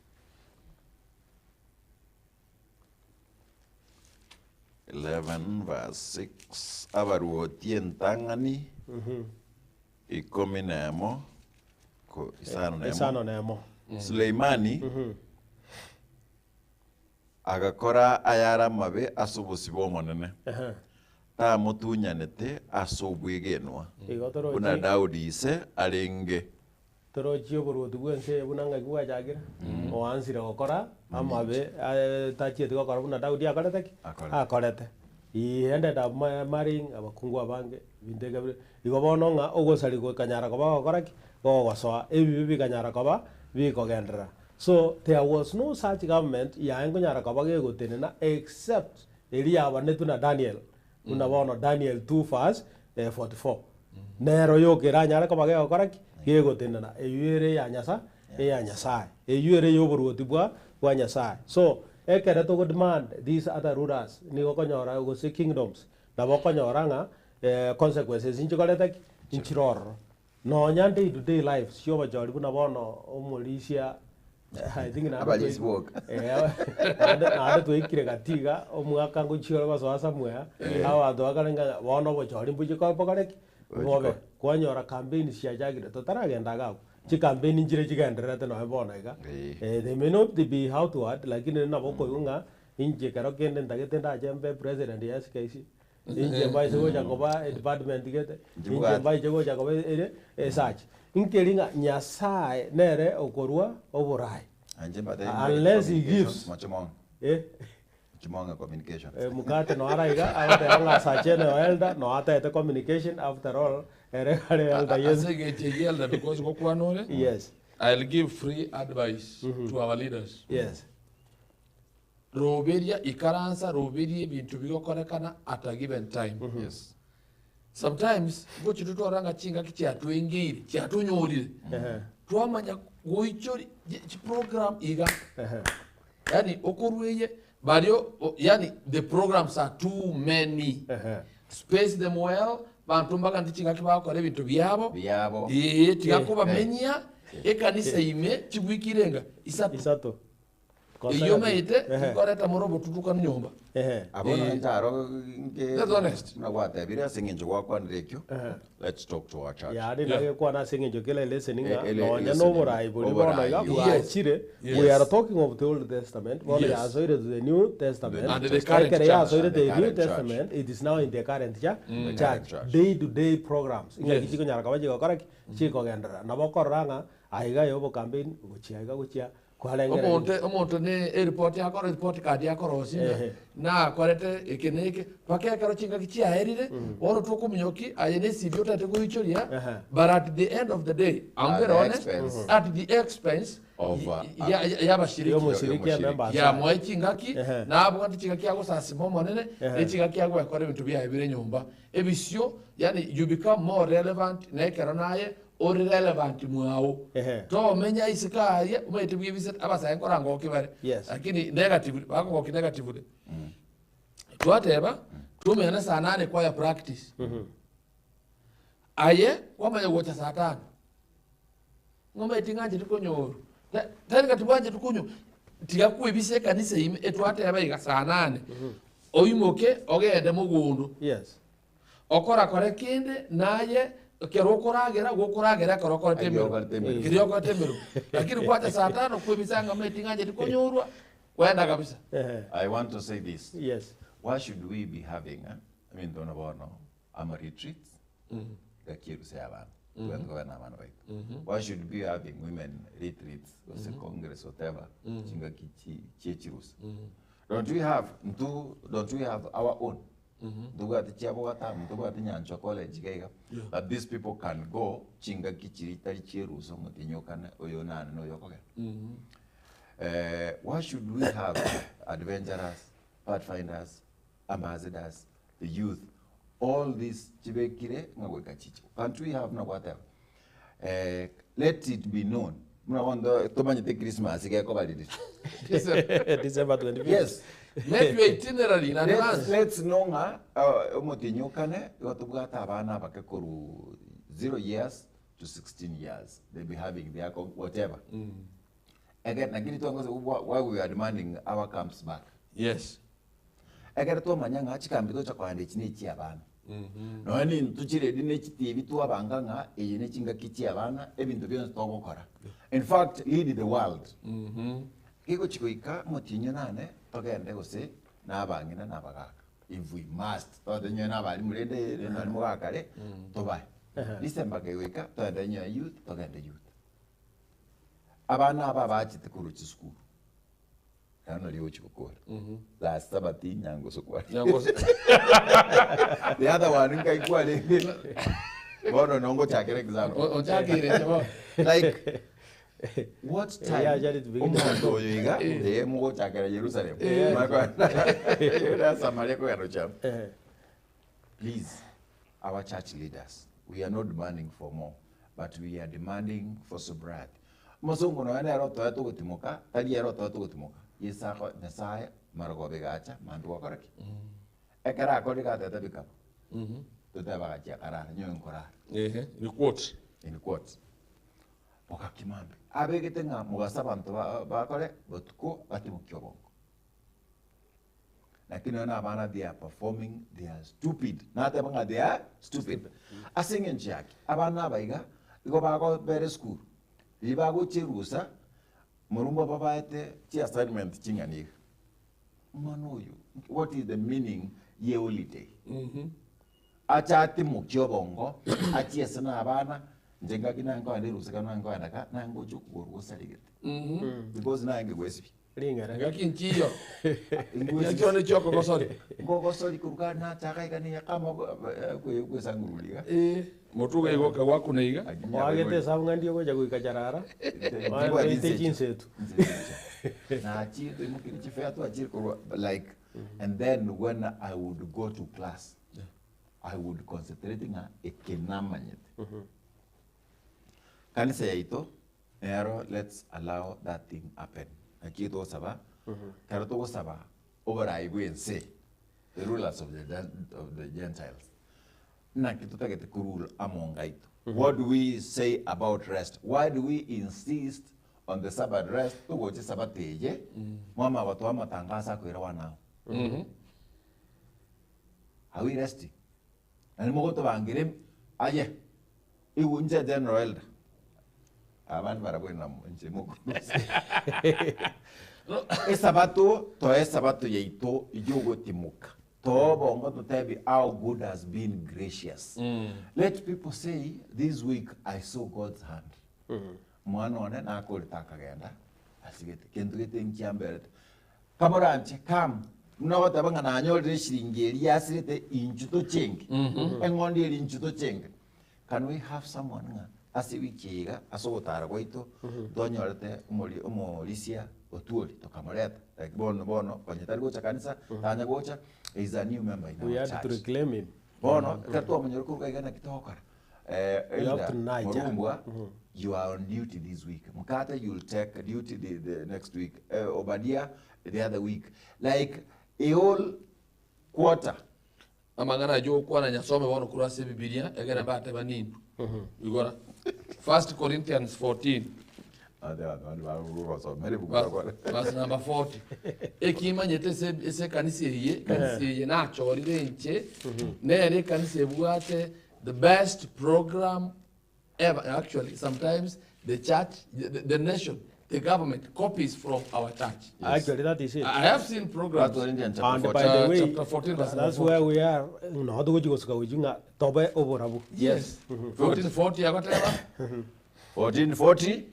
11 verse 6 abaruoti entangani ikomi nemo ko isano nemo Suleimani agakora ayara mabe asubusi bomonene ta mutunyanete asubwigenwa una Daudi ise arenge torochio boruti bwense bunanga gwa jagira o ansira gokora amabe tachiete gokora buna Daudi akorete ended up marrying abakungu abange bindege igobono nga ogosari go kanyara ko bagokora go gosoa ebibi kanyara ko ba bikogendera so there was no such government yango nyara ko bage gotenena except elia banetuna Daniel unabono Daniel 2 verse 44 nero yo keranyara ko bage gokora gegotenena eyure ya Nyasaye eyure yo boruoti bwa Nyasaye so ekere to demand these other rulers ni okonyora go se kingdoms na bokonyora nga consequences inchikoleta inchiroro no nyande day to day life sio bajori buna bono omulisia I think na Aba spoke. na to ikire gatiga omwaka nguchiro baso samwea awa to akarenga bono bochori mbuje ko pokareki bobe kwanyora campaign cia jagire totaragenda gago chi campaign njire chigenderete no bona iga they may not be how to act lakini na boko yunga inje karo kende ndagete ndajembe president ya SKC inje mbai sego jakoba department gete inje mbai sego jakoba search inkeringa nyasaye nere okorwa oborai unless he gives Chimanga communication. Mukate no araiga after all sachene elder no ata communication after all ere elder yes elder because yes I'll give free advice to our leaders. Yes. Roberia ikaransa roberia bintu bigokorekana at a given time. Yes. Sometimes go chitoranga chinga kichatuingiri chatunyorire. Twamanya goichori program iga. Yani okorweye bario yani the programs are too many. Space them well bantu mbaga ndichinga kibakore bintu byabo. Tigakuba menya ekanisa ime chigwikirenga isato. Iyo meite ikoreta morobo tutuka nyumba. Abona ntaro nge. That's honest. Na wata bira singinjo kwa ndekyo. Let's talk to our church. Ya ndige kwa na singinjo kile listening no nya no borai boli bona ga kwa chire. We are talking of the Old Testament. Well, ya so it is the New Testament. And the current church. So the New Testament it is now in the current church. Day to day programs. Inga kitiko nyara kabaje ko kara chiko gendera. Na bokoranga aiga yobo campaign guchiaiga guchia. Omonte ne report yako report card yako rosi na korete ekeneke pake karo chinga kichia herire oro tuko munyoki ayene sivyo tate ko ichoria but at the end of the day I'm very honest at the expense of ya bashiriki ya mwe chingaki na abo kandi chingaki yako sasimo monene ne chingaki yako yakore bintu bya ebire nyumba ebisyo yani you become more relevant na kero naye or relevant muao to menya isikaye umete bwibiset abasa yankorango kibare lakini negative bako ko negative twateba tumena saa 8 kwa ya practice aye kwamanya gocha saa 5 ngome tinganje tukonyoru tari katibanje tukunyo tigakwibise kanisa ime etwateba iga saa 8 oyimoke ogende mugundu okora kore kinde naye kero kuragera kero kore temero kirio kore temero lakini kwacha saa 5 kwibisanga metinganje tukonyorwa kwenda kabisa. I want to say this. Yes. Why should we be having I mean don't know ama retreats the kirusa yaban why should we be having women retreats or congress whatever chinga kichirus don't we have our own that these people can go chinga kichirita chiruso mutinyokana oyonana no yokoga. Why should we have adventurers, pathfinders, ambassadors, the youth, all these chibekire ngaweka chicho? Can't we have no whatever? Let it be known. Muna wanda tomanyite Christmas igeko balidi. December 25th. Yes. Make your itinerary in advance. Let's know nga mutinyokane watubwata abana bakekoru 0 years to 16 years. They'll be having their whatever. Again, why we are demanding our camps back. Yes. Again, to manyanga chikambito cha kwande chine chi abana. No ni tuchire dine chiti bitu abanga nga eyene chinga kichi abana ebintu byose togokora. In fact, lead the world. Kiko chikoika motinyo nane togende gose nabangina nabagaka. If we must, to denyo nabali mulende nani mugakale tobai. December keweka to denyo youth togende youth. Abana aba bachite kuru chisukuru kana liyo chikokora la sabati nyango sokwari the other one ngai kwale bono nongo chakere example ochakire chabo like what time omondo yiga de mugo chakere Jerusalem makwa Samaria ko yaro cham. Please, our church leaders, we are not demanding for more, but we are demanding for sobriety. Mosungu no ene roto eto gutimoka tari roto eto gutimoka yesa ko nesaya marago begacha mandu wakoraki ekara ko diga tata bikap to da bagacha karara nyon korara in quotes in quotes okakimambe abegete nga mugasa abantu bakore botuko bati mukyobongo lakini wana abana they are performing, they are stupid nate banga they are stupid asinge nchaki abana abaiga iko bako bere school libago chirusa murumba babaete chi assignment chingani manoyo what is the meaning ye holiday achati mukyobongo achiesana abana njenga kinanga ndirusa kananga ndaka nango chukuru saligete because nange gwesibi ringera ngakinchiyo yakione choko gosori ngogosori kuruka na taka ikani kama kwesanguruliga motuga igoka wakuneiga wagete sabunga ndio goja kuikajarara wagete chinsetu na chitu mukiri chifeatu achiri like and then when I would go to class I would concentrating a ekenamanyet kanisa yaito ero let's allow that thing happen akito saba karato saba over I go and say the rulers of the Gentiles na kitu takete kurul amongaito what do we say about rest? Why do we insist on the Sabbath rest? To go to Sabbath teje mama watu amatangasa kwira wanao are we resting? And mogoto bangire aye iwunje general elder abantu barabwena nje muko esabato to esabato yeito ijogo timuka to bongo to tell me how God has been gracious. Let people say this week I saw God's hand mwana one na akolitaka genda asigete kendo gete nkiambere kamoranche kam mnogota banga na anyolre shiringeri yasirete inchuto chenge engondi eri inchuto chenge. Can we have someone nga asiwikiga asogotara goito donyorete umolisia otuoli tokamoreta like bono konyetari gocha kanisa tanya gocha is a new member in our we church. had to reclaim him Bono kartu amenyor kuruka igana kitokara you have to nurture. You are on duty this week. Mukata, you'll take duty the next week. Obadia, the other week. Like a whole quarter. Amangana jo kwa na nyasome wono kurase Biblia egena bate banindu. Igora 1 Corinthians 14 verse number 40. Ekimanyete se kanisa ye na chorire nche nere kanisa buate the best program ever. Actually, sometimes the church, the nation, the government copies from our church. Yes. Actually, that is it. I have seen programs. And by the way, chapter 14, that's where we are. No, how do we go to Ujunga? Tobe Oborabu. Yes. 1440, I got 1440.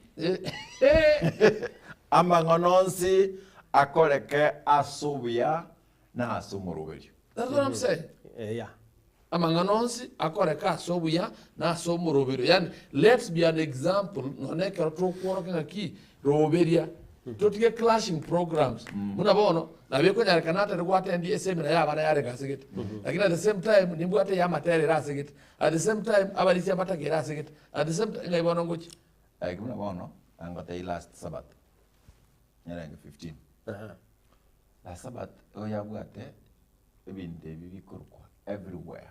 Amangononsi akoreke asubia na asumurubiri. That's what I'm saying. Yeah. Amanganonsi akoreka sobuya na somo robero. Yani let's be an example. None karoto kworoka ki roberia. Totige clashing programs. Muna bono na beko nyare kanata de gwate ndi seminar ya bana yare gasigit. Lakini at the same time ni bwate ya matere rasigit. At the same time abali sia batake rasigit. At the same time ngai bono ngochi. Like muna bono angote last Sabbath. Nyare 15. Last Sabbath oya bwate ebinde bibikorwa everywhere.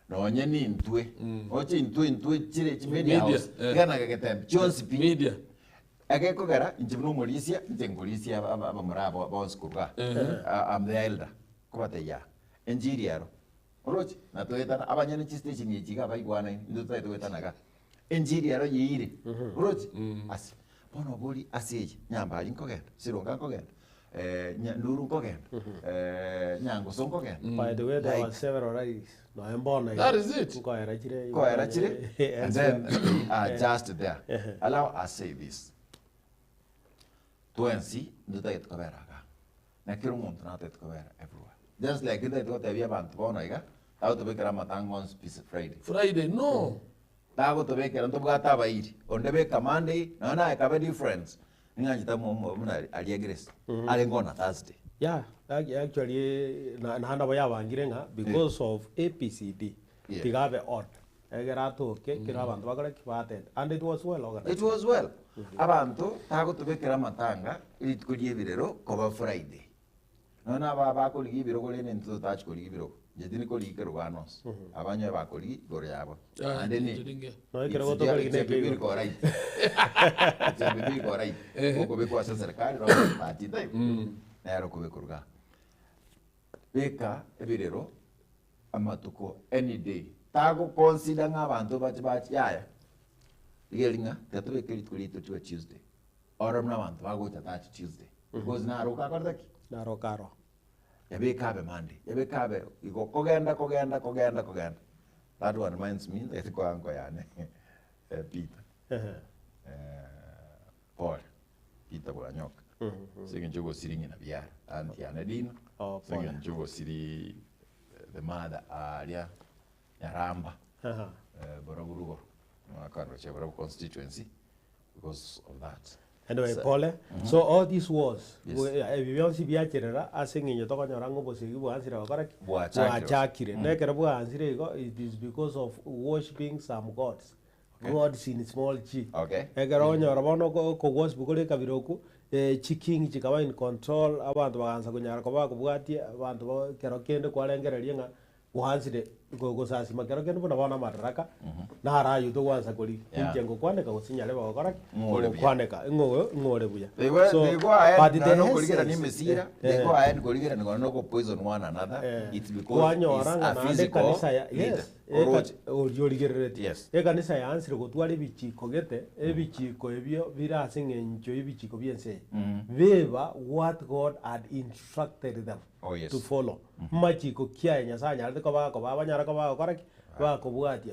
No nyeni intwe ochi intwe chire chimedi house gana Getembe Getembe Media ageko gara injibno molisia ntengolisia abamurabo bonskuruga am the elder kubate ya enjiriaro orochi na toyetana abanyene chi station yichiga baigwana ndo toyetana ga enjiriaro yire orochi asi bono boli asije nyamba inkogenda sironga nkogenda Nuru nkogenda nyango sonkogenda. By the way, there were several rallies. No, I'm born. That is it. And then just there. Allow us say this. Tuensi nduta yetkobera ga. Na kiro muntu na yetkobera everywhere. Just like that what we have bona iga. How to be kramatang on Friday. Friday no. Tago to be kranto bugata bairi. Onde be Monday na ekabe difference. Ngajita muna aliagres. Alengona Thursday. Yeah, actually, nahanda baya bangirenga because of APCD. Tigabe odd. Egerato ke kirabantu bagara kibate and it was well organized. It was well. Abantu tago to be kramatanga it could ye birero cover Friday. Nona baba ko ligi biro ko lene into touch ko ligi biro. jetini koli keruganos abanyo bakoli gore yabo ande ni no ikero goto kali ne bibiri ko right bibiri ko right ko be kwa serikali ro party type nero ko be kuruga beka ebirero amatuko any day tago consider ng'abantu bachi yaya igelinga tatu ekeli kulito to Tuesday or n'abantu bagota that Tuesday because naro kakordaki naro karo yabekabe Monday yabekabe iko kogenda that one reminds me that ko anko yane Peter Paul Peter Bulanyoka singin jogo siringi na biara anti yana dino singin jogo siri the mother alia Nyaramba Boroburugo Makaro Chebra constituency because of that. Anyway, Paul, so all these wars, we want to be a general, asking in your talk on your rango, you answer our correct. It is because of worshipping some gods. Gods in small g. Okay. Egaronya Rabano go was Bugole Kaviroku, Chiking Chikawa in control, about Wansa Gunyarkova, Buati, about Keroken, the Kualanga, once the Gogosas Makaroken, Wana Matraka, Nara, you don't want to go in Quaneka, was in Yellow Correct, Quaneka, no, they go ahead, they go get an imbecile, they go ahead, go get and go poison one another. It's because it's physical. Yes, or you get it. Yes, they can say answer go to Alibichi, Cogete, Evichi, Coevio, Vira sing and Joivichi Covian say, Viva what God had instructed them to follow. Machiko Kia and Yasanya, the Kova, correct,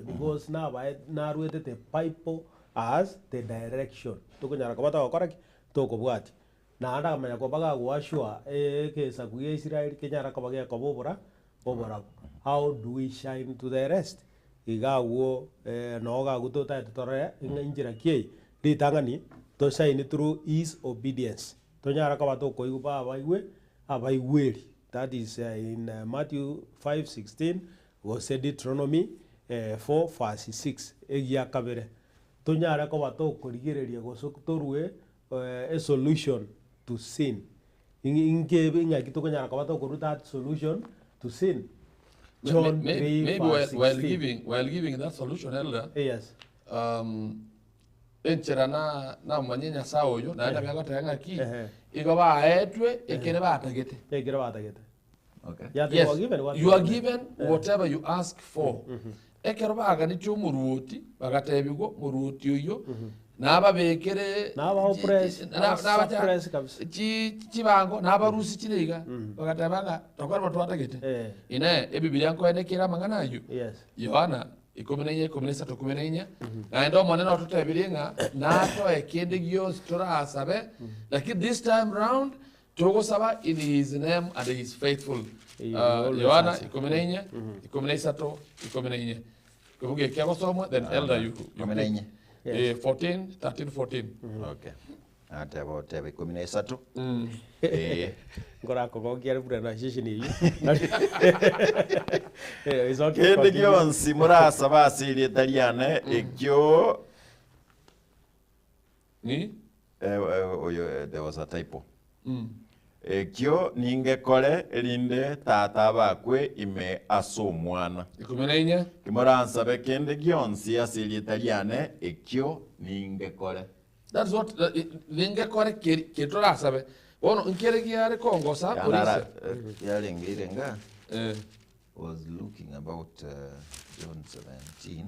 because now I narrated the pipe as the direction. Tokunyarakabata correct, Tokobuati. Nada Mayakobaga Washua, Saguya Israel, Kenya Kabaga Kobora, Obora. How do we shine to the rest? Igawo Noga Gutota Tore, Injira Key, Ritangani, to shine through his obedience. Tonyarakabato Koyuba by will. That is in Matthew 5:16, was said Deuteronomy 4:6. Egia Kabere. Tonyarakabato Korigere Gosotorue, a solution to sin. In giving a Kitokanyarakabato Koru that solution to sin. John maybe while giving that solution, Elder. Yes. Encherana na manyenya sao yo na enda ngako tanga ki igaba etwe ekene batagete Okay. Yes, you are given whatever you ask for. Ekero baga ni cyumuruti bagatebigo muruti yo naba bekere naba oppress kibango naba rusi kinega bagatabanga tokora batwatagete ine ebibilia nko endekera mangana yo Yohana ikomenenye komenesa tokumenenya na ndo monena tutebiringa nato ekende gyo stora asabe lakini this time round togo saba in his name and he is faithful. Yohana ikomenenya ikomenesa to ikomenenya kobuge kyako somo then elder you komenenya 13 okay ate about ikomenesa to ngora ko giere brenda shishini kende gyonsi murasa basiri italiane ekyo ni there was a typo ekyo ningekore erinde tata bakwe ime aso omwana ikomenenya kimuransa bekende gyonsi asiri italiane ekyo ningekore. That's what ningekore kitora sabe ono nkere giare kongo sa polisi yalenga was looking about John 17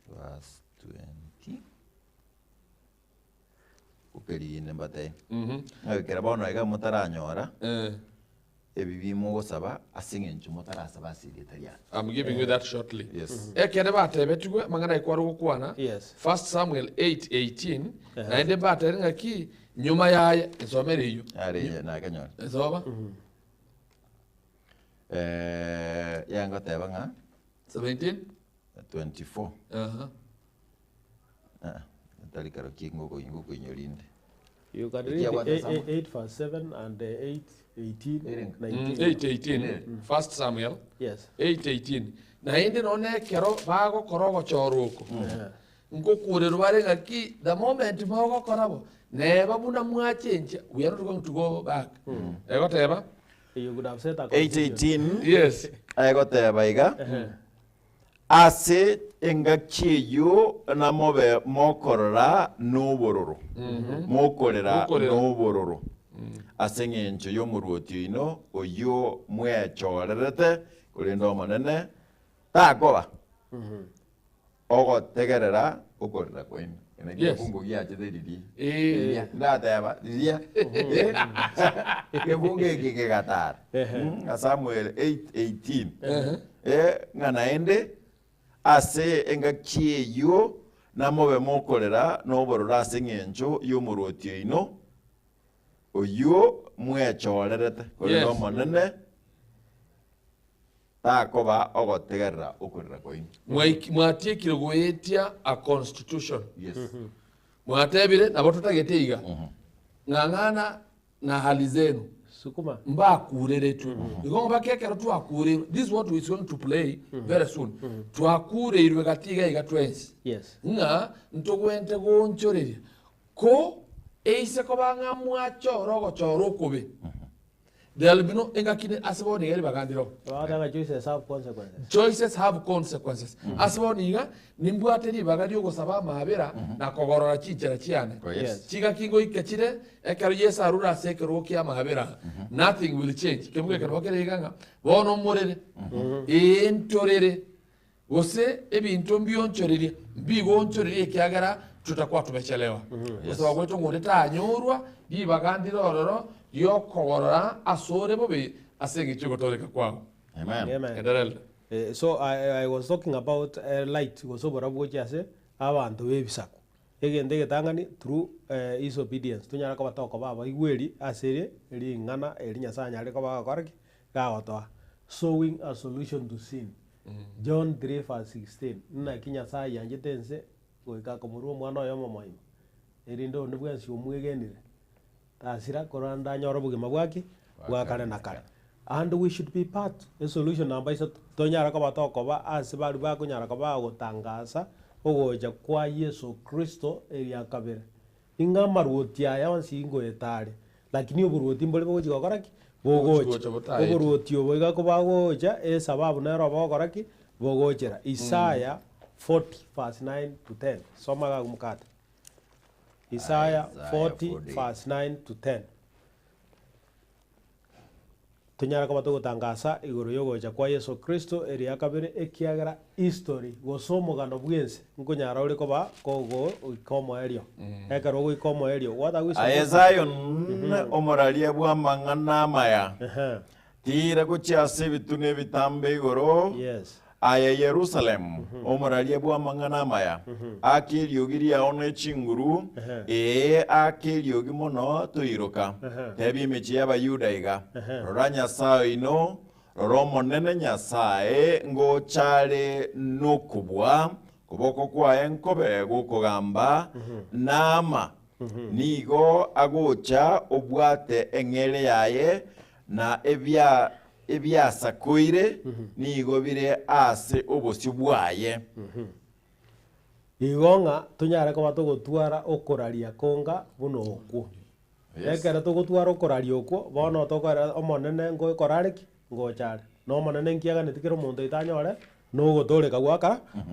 verse 20 ukeli nembate kera bono ega mutaranyora ebibimo gosaba asingenje mutarasaba asiri italiano. I'm giving you that shortly. Yes. Ekere batebetugwe mangana ikwaro gukwana. Yes. 1 Samuel 8:18 na ende bateringa ki nyuma yaye isomere iyo ari na kanyora isoba yanga tebanga 17 24 talikaro kingo inyorinde you can read 8:7 and 8:18 8:18 1 Samuel yes 8:18 na ende none kero bago korogo choruko ngokure rubarenga ki the moment bago korabo neba buna mwachenja we are not going to go back ego teba You could have said a 8:18 Yes. ayagoteba iga ase engakieyo namobe mokorora n'obororo mokorera n'obororo ase eng'encho y'omoruoti oino oyo mwechorerete korenda omonene takoba ogotegerera okorera kwaino ekifungo giachete riria ndateba riria ekifungo eki gegatara Samuel 8:18 ng'ana ende ase engakieyo namobe mokorera n'oborora ase eng'encho y'omoruoti oino oyo mwechorerete korenda omonene takoba ogotegerera okorera kwaino mwatiekire gwetia a constitution yes mwatebire nabo tutagete iga ng'ang'ana na hali zenu Sukuma. mbakurere tu igongo bakekera tu akure. This is what we is going to play very soon. Tu akure irwe gatiga iga twensi Yes. nga ntogwente gonchoreria ko eise ko banga mwachoro gochoro kube there will be no engakine asiboni gari bagandiro Whatever choices have consequences. choices have consequences asiboni iga nimbwateri bagari ogosaba mahabera na kogorora chichera chiane Yes. chiga kingo ikechire ekaro yesa rura sekero kia mahabera nothing will change kemuge kero kere iganga bono murere entorere gose ebintu mbionchoreria mbigonchoreria kiagara tutakuwa tumechelewa kwa sababu wetu ngode tanyorwa bibagandira ororo yokogorora asore bobe asenge chigotoleka kwao amen Amen. enderele So I was talking about light gosobora bwochase abantu bebisako egende getangani through his obedience tunyara ko batoko baba igweri asere ringana erinyasanya ariko bagakoraki gagotoa sowing a solution to sin. John 3:16 na kinyasa yanjitense goika komuru mwana oyo momoimo erindo ndibwensi omwegenire tasira koranda nyoro bugima bwaki bwakare na kare and we should be part a solution number is tonyara ko batoko ba asibaru ba kunyara ko ba gutangasa ogoja kwa Yesu Kristo eria kabere inga maruoti aya wansingo etare lakini oburuoti mbole bogoji gokoraki bogoja oburuoti oboiga ko bagoja sababu nero bogokoraki bogojera Isaiah 40:9-10 soma ga mukate Isaiah 40:9-10 tunyara ko batugutangasa iguru yogoja kwa Yesu Kristo eria kabere ekiagara history gosomogano bwense nkunyara uri ko ba kogo ikomo erio ekaro go ikomo erio what are we Isaiah omoralia bwa mang'ana maya tira guchase bitune bitambe igoro yes aya Jerusalem omoralia bwa mang'ana maya akiriogiria one chinguru akiriogi mono toiroka tebi mechi y'abayuda iga rora nyasaye ino rora omonene nyasaye ngochare nokubwa kuboko kwaye nkobe gukugamba nama nigo agocha obwate eng'ere yaye na ebyasakoire nigo bire ase obosio bwaye igonga tunyara ko batugutwara okuraria konga buno okwo ekera tugutwara okuraria okwo bono tokora omonene ngo korareki ngochare no omonene nkiaga netikero omonto itanyore no gotoreka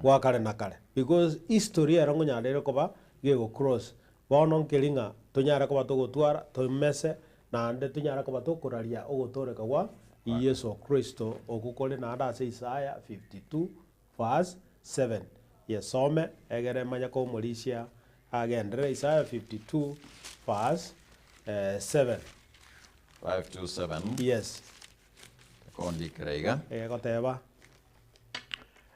gwakare na kare because history era ngonyarere koba gego cross bono nkiringa tunyara ko batugutwara tumese nande tunyara ko batokuraria ogotoreka gwa Yesu Kristo okukole na ase Isaiah 52:7 yesome egere manya ko morisia agendere Isaiah 52:7 5-7 yes kondi kreiga goteba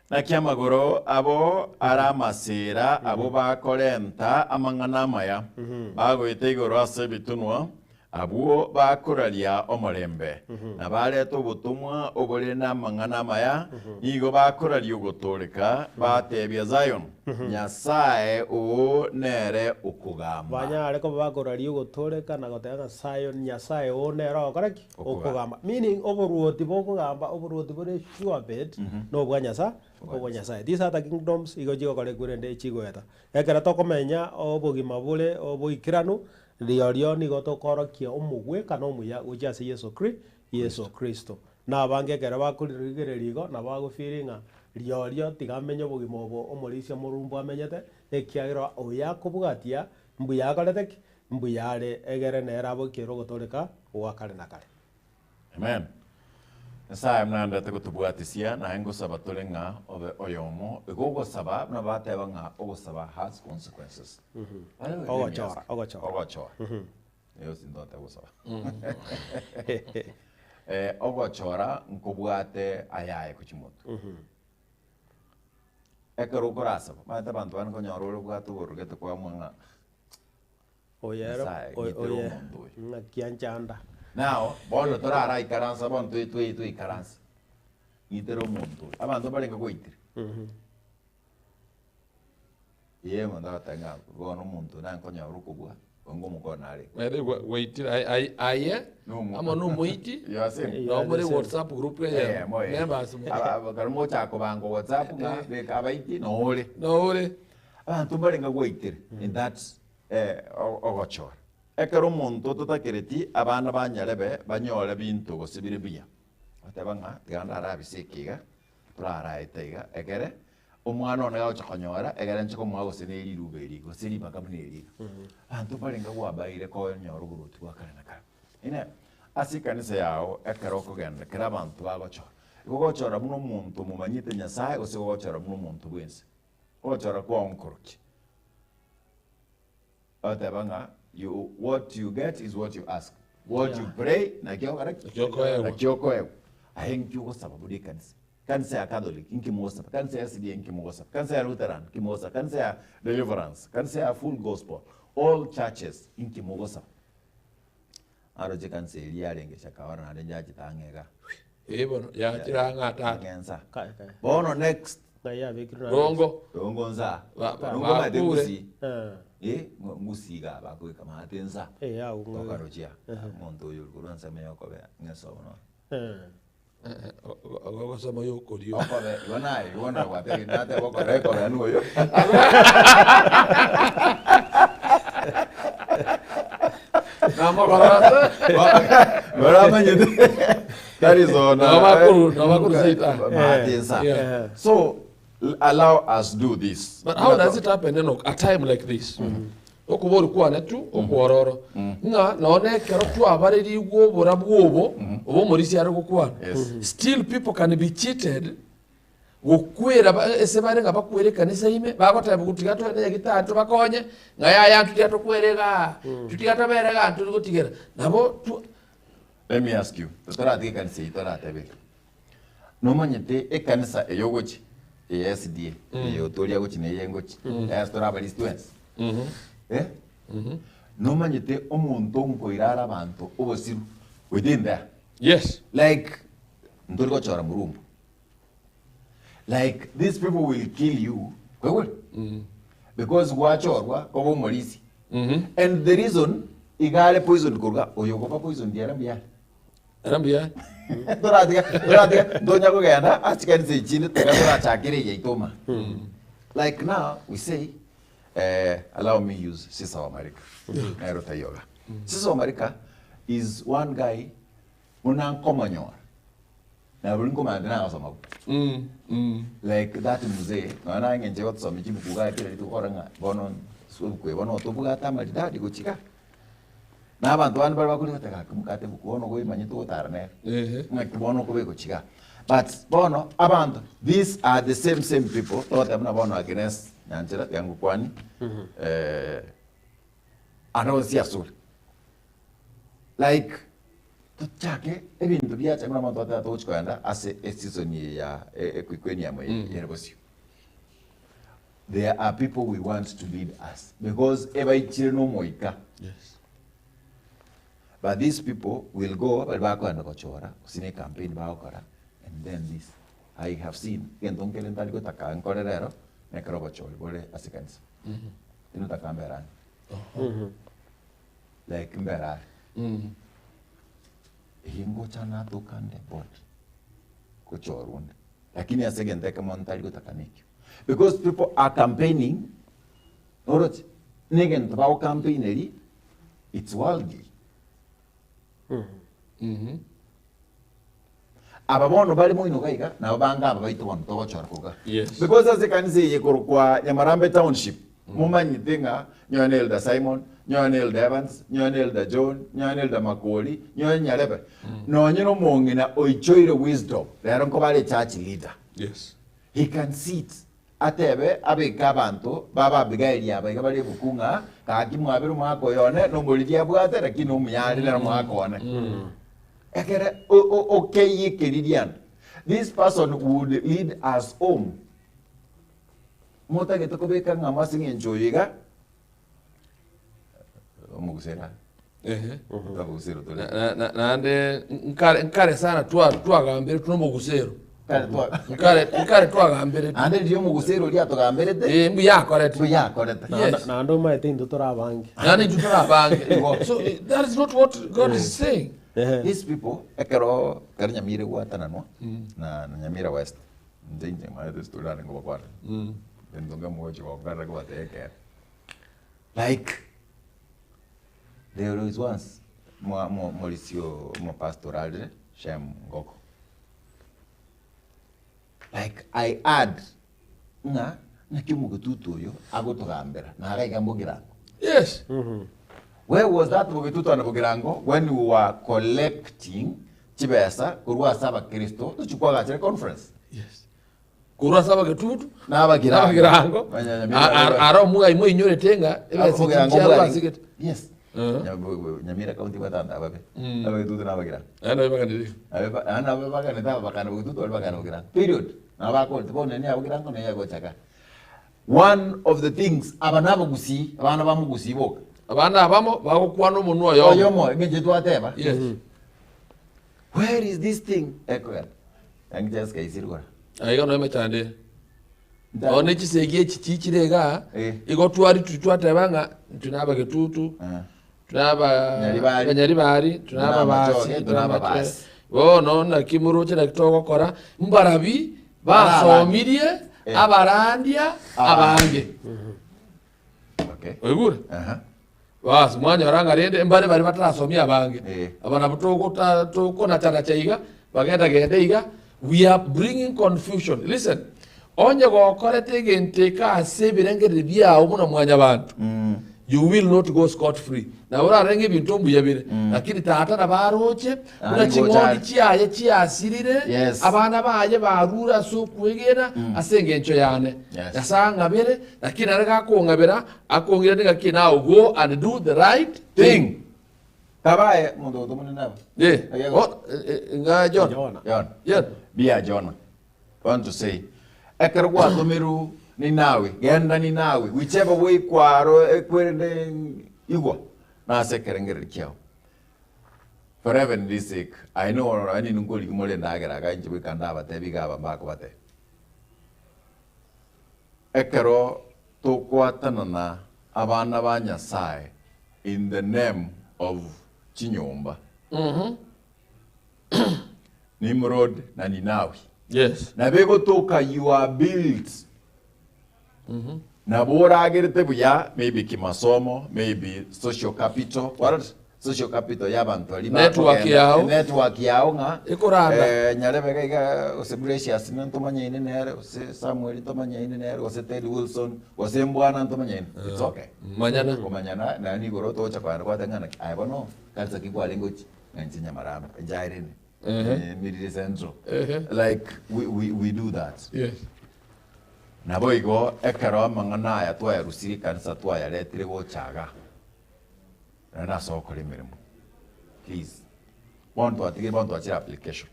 na kiamagoro abo aramasira abo bakorenta amang'ana maya bagoite igoro ase bitunwa abuo bakuraria omorembe na bareta obotumwa obore n'amang'ana maya nigo bakuraria ogotoreka batebia Zion nyasaye o nere okugamba banyare ko bakuraria ogotoreka na gotega Zion nyasaye o nere okoraki okugamba meaning oboruoti bokugamba oboruoti bore sure bet no bwa nyasaye obwa nyasaye these are the kingdoms igo jigo kore kurende chigoeta ekera tokomenya obogima bore oboikiranu riorio nigo tokorokia omogwe kana omuya gocha ase Yesu Kristo na abange kera bakurigereria igo na bagofiri ng'a riorio tigamenye obogima obo omorisia morumbu amenyete ekiagera oya kobwatia mbuya akorete ki mbuya are egere nere abokere ogotoreka gwa kare na kare. Amen. Nyasaye mnandete gotubwatisia naye ngosaba tore ng'a obe oyomo igogosaba na bateba ng'a ogosaba has consequences. Ogochora. Eyo sindote gosaba. Ogochora nkobwate ayaye kuchimoto. Ekero korasaba bate bantu bane konyora ore bwate borugete kwa mwanga. Oyero kianchanda. Now, bono torara ikaransa bono tu ikaransa. Itero omuntu. Abantu barenga goitire. Ye manda tanga bono omuntu nankonyora okobwa. Ngo mukonare. Ere goitire aye. Ama no muiti. No muri WhatsApp group ya. Members. Abakarmo chako bango WhatsApp nga bekabaiti no ole. Abantu barenga goitire. And that's ogochora. Ekero omuntu totakereti abana banyarebe banyore bintu gosibire biya. Atebanga tiganda arabisekiga turaraitega egere omwana one gacho konyora egere nchiko mwago seneri ruberi go seri bakamneri. Antu barenga gwabaire ko nyoro guruti gwakare na kare. Ine asikanise yao ekero kugenda kera abantu bagochora. Gogochora muno muntu mumanyite Nyasaye ose gogochora muno muntu bwense. Gogochora kwa onkoroki. Atebanga what you get is what you ask. What you pray, na kioko ewe. Ahengi uko sababu di kanisa. Kanisa ya Catholic, inki mwosapa. Kanisa ya CDA, inki mwosapa. Kanisa ya Lutheran, inki mwosapa. Kanisa ya Deliverance. Kanisa ya Full Gospel. All churches, inki mwosapa. Aroje kanisa ili arenge shakawara na renja chitangega. Bono, ya chiranga tata. Ngensa. Bono next. Rongo nza. Rongo madegusi. Musiga bakweka matenza okarojia muntu uyu kuranza meyoko be ngesono ogosoma yokorio okobe yona wate nate bokoreko banu uyu Bora manyete that is on matenza. So allow us do this. But how does it happen in a time like this? Okubori kwa netu okwororo nga naone kero tu abariri go borabwobo obo morisi ari gukwana. Still people can be cheated gokwera ese bare nga bakwere kanisa ime bagotaba gutigato ne gitatu bakonye nga ya tutigato kwerega tutigato berega ntu gutigera nabo tu. Let me ask you, totora ati kanisa itora tebe no manyete e kanisa eyogochi ESDA yo toria gochine yengochi estora bali students no manyete omuntu nkoirara abantu obosiru within there. Yes, like ndori gochora murumbu, like these people will kill you because wachorwa kobo morisi and the reason igale poison kurga oyogopa poison diarambia Doradiga, donya kugenda achikanise chini tukadora chakire yaitoma. Like now we say allow me use Sisa America. Nairota yoga. Sisa America is one guy unankomanyor. Na bulinko mandana asoma. Like that muzee, na ngenje watsoma chimu kuga kire tukoranga bono subukwe bono tobuga tamali dadi guchika. Na abantu bane bari bakuri bataka kumukate bukono go imanye to tarane ngakibono ko beko chiga. But bono abantu, these are the same people thought them na bono against nyanjira yangu kwani anonsia sul like tuchake ebintu byacha mna muntu atatu uchikoenda ase season ya ekwikweni ya yerebosio. There are people we want to lead us because ebaichire no moika. yes. But these people will go back and gochora, usine campaign baokora, and then this I have seen. Kenton kelentali go taka ankorero, nekro gochori bole asikans. Inu takamberan. Like mberar. Hingo chana to kande bot. Gochorun. Lakini asegente kama ntali go takaniki. Because people are campaigning. Orot, negen tabao campaigneri. it's worldly. Mhm. Aba bono bali moino kaiga na banga aba baitu bono to chora kuga. Yes. Because as kanisa ye kwa Nyamarambe township mumanyi thinga nyone Elder Simon, nyone Elder Evans, nyone Elder John, nyone Elder Makoli, nyone Nyarebe. No nyino mongina oichoire wisdom. Lero nko bali church leader. Yes. He can sit atebe abeka abantu baba abigaili aba bali bukunga kakimu abiru mwako yone no mulidi abwate lakini umyali na mwako one. Ekere okay yekiridian. This person would lead us home. Mota getoko beka ngama singi enjoyiga. Omugusera. Tabugusero tole. Na ande nkare sana twagambere tunomugusero. Nkare twagambere. Ande ndiyo mugusero lya togamberete. Mbu yakorete. Mbu yakorete. Na ndo maite ndo torabange. Nani tutorabange. So that is not what God is saying. These people, ekero Nyamira watana no na Nyamira West. Ndinje maete studani ngo bakwara. Ndonga mwoje wa gara kwa teke. Like there was once Mauricio pastoral Shem Ngoko. Like I had na kimugututu yo agotogambera na araiga mbogira. Yes. Where was that mugututu na bogirango when we were collecting chibesa kurwa saba Kristo tuchukua gachire conference. Yes. Kurwa saba getutu Na bagirango. Aro muga imwe inyoretenga ebe sikichya. Yes. Nyamira kaunti batanda ababe. Ababe tutu na bagira. Ana bakaniri. Ana baga neta bakana bututu wal bakana bagira. Period. Na bako tibone ni abagira ngo ya gochaka. One of the things abana bamugusi boka. Abana abamo bagokwana umuntu oyo. Oyomo ngeje twateba. Yes. Where is this thing? Ekwe. Angjes kaisirwa. Ayiga no metande. One chisegi chichirega igotwari tutwatebanga tunaba getutu. Tunaba Nyaribari, tunaba basi, tunaba basi. No na kimuruche na kitoko kora mbarabi basomirie abarandia abange. Okay. Oyigura? Bas mwanya oranga rende mbare bari batarasomia abange. Abana butoko na chana chaiga bagenda gendeiga. We are bringing confusion. Listen. Onye gokorete gente ka sebirengere bya umuna mwanya abantu. You will not go scot free. Na ora renge bintu mbuyabire. Lakini tata na baroche una chingoni chiaye chiasirire abana baye barura so kwegera asenge encho yane. Yasanga bere lakini araga kongabera akongira ninga kina go and do the right thing. Tabaye mundo domune nabo. Nga John. Yeah. Bia John. Want to say ekerwa domeru ni nawe genda ni nawe whichever way kwaro ekwende igwa na sekerengere kiao forever in this sake I know ani ngoli kimole ndagera ga njibe kanda batebi ga bambako bate ekero to kwatana na abana ba Nyasaye in the name of Chinyomba Nimrod na Ninawi. Yes. Na bego toka you are built. Na bora agirite buya maybe kimasomo, maybe social capital. What social capital ya bantu ali network yao nga ikuranda nyarebe kaiga Osebrecious ntomanya ine nere ose Samuel ntomanya ine nere ose Ted Wilson ose Mbwana ntomanya ine. It's okay. Manyana na ni goro to cha kwa tengana I don't know kanza kigwa language nganzi Nyamaramba jairene. Mid Central. Like we do that. Yes. Naboigo ekero mangana ya twa rusiri kanisa twa ya letire go chaga. Na so ko limirimo. Please. Want to achira application.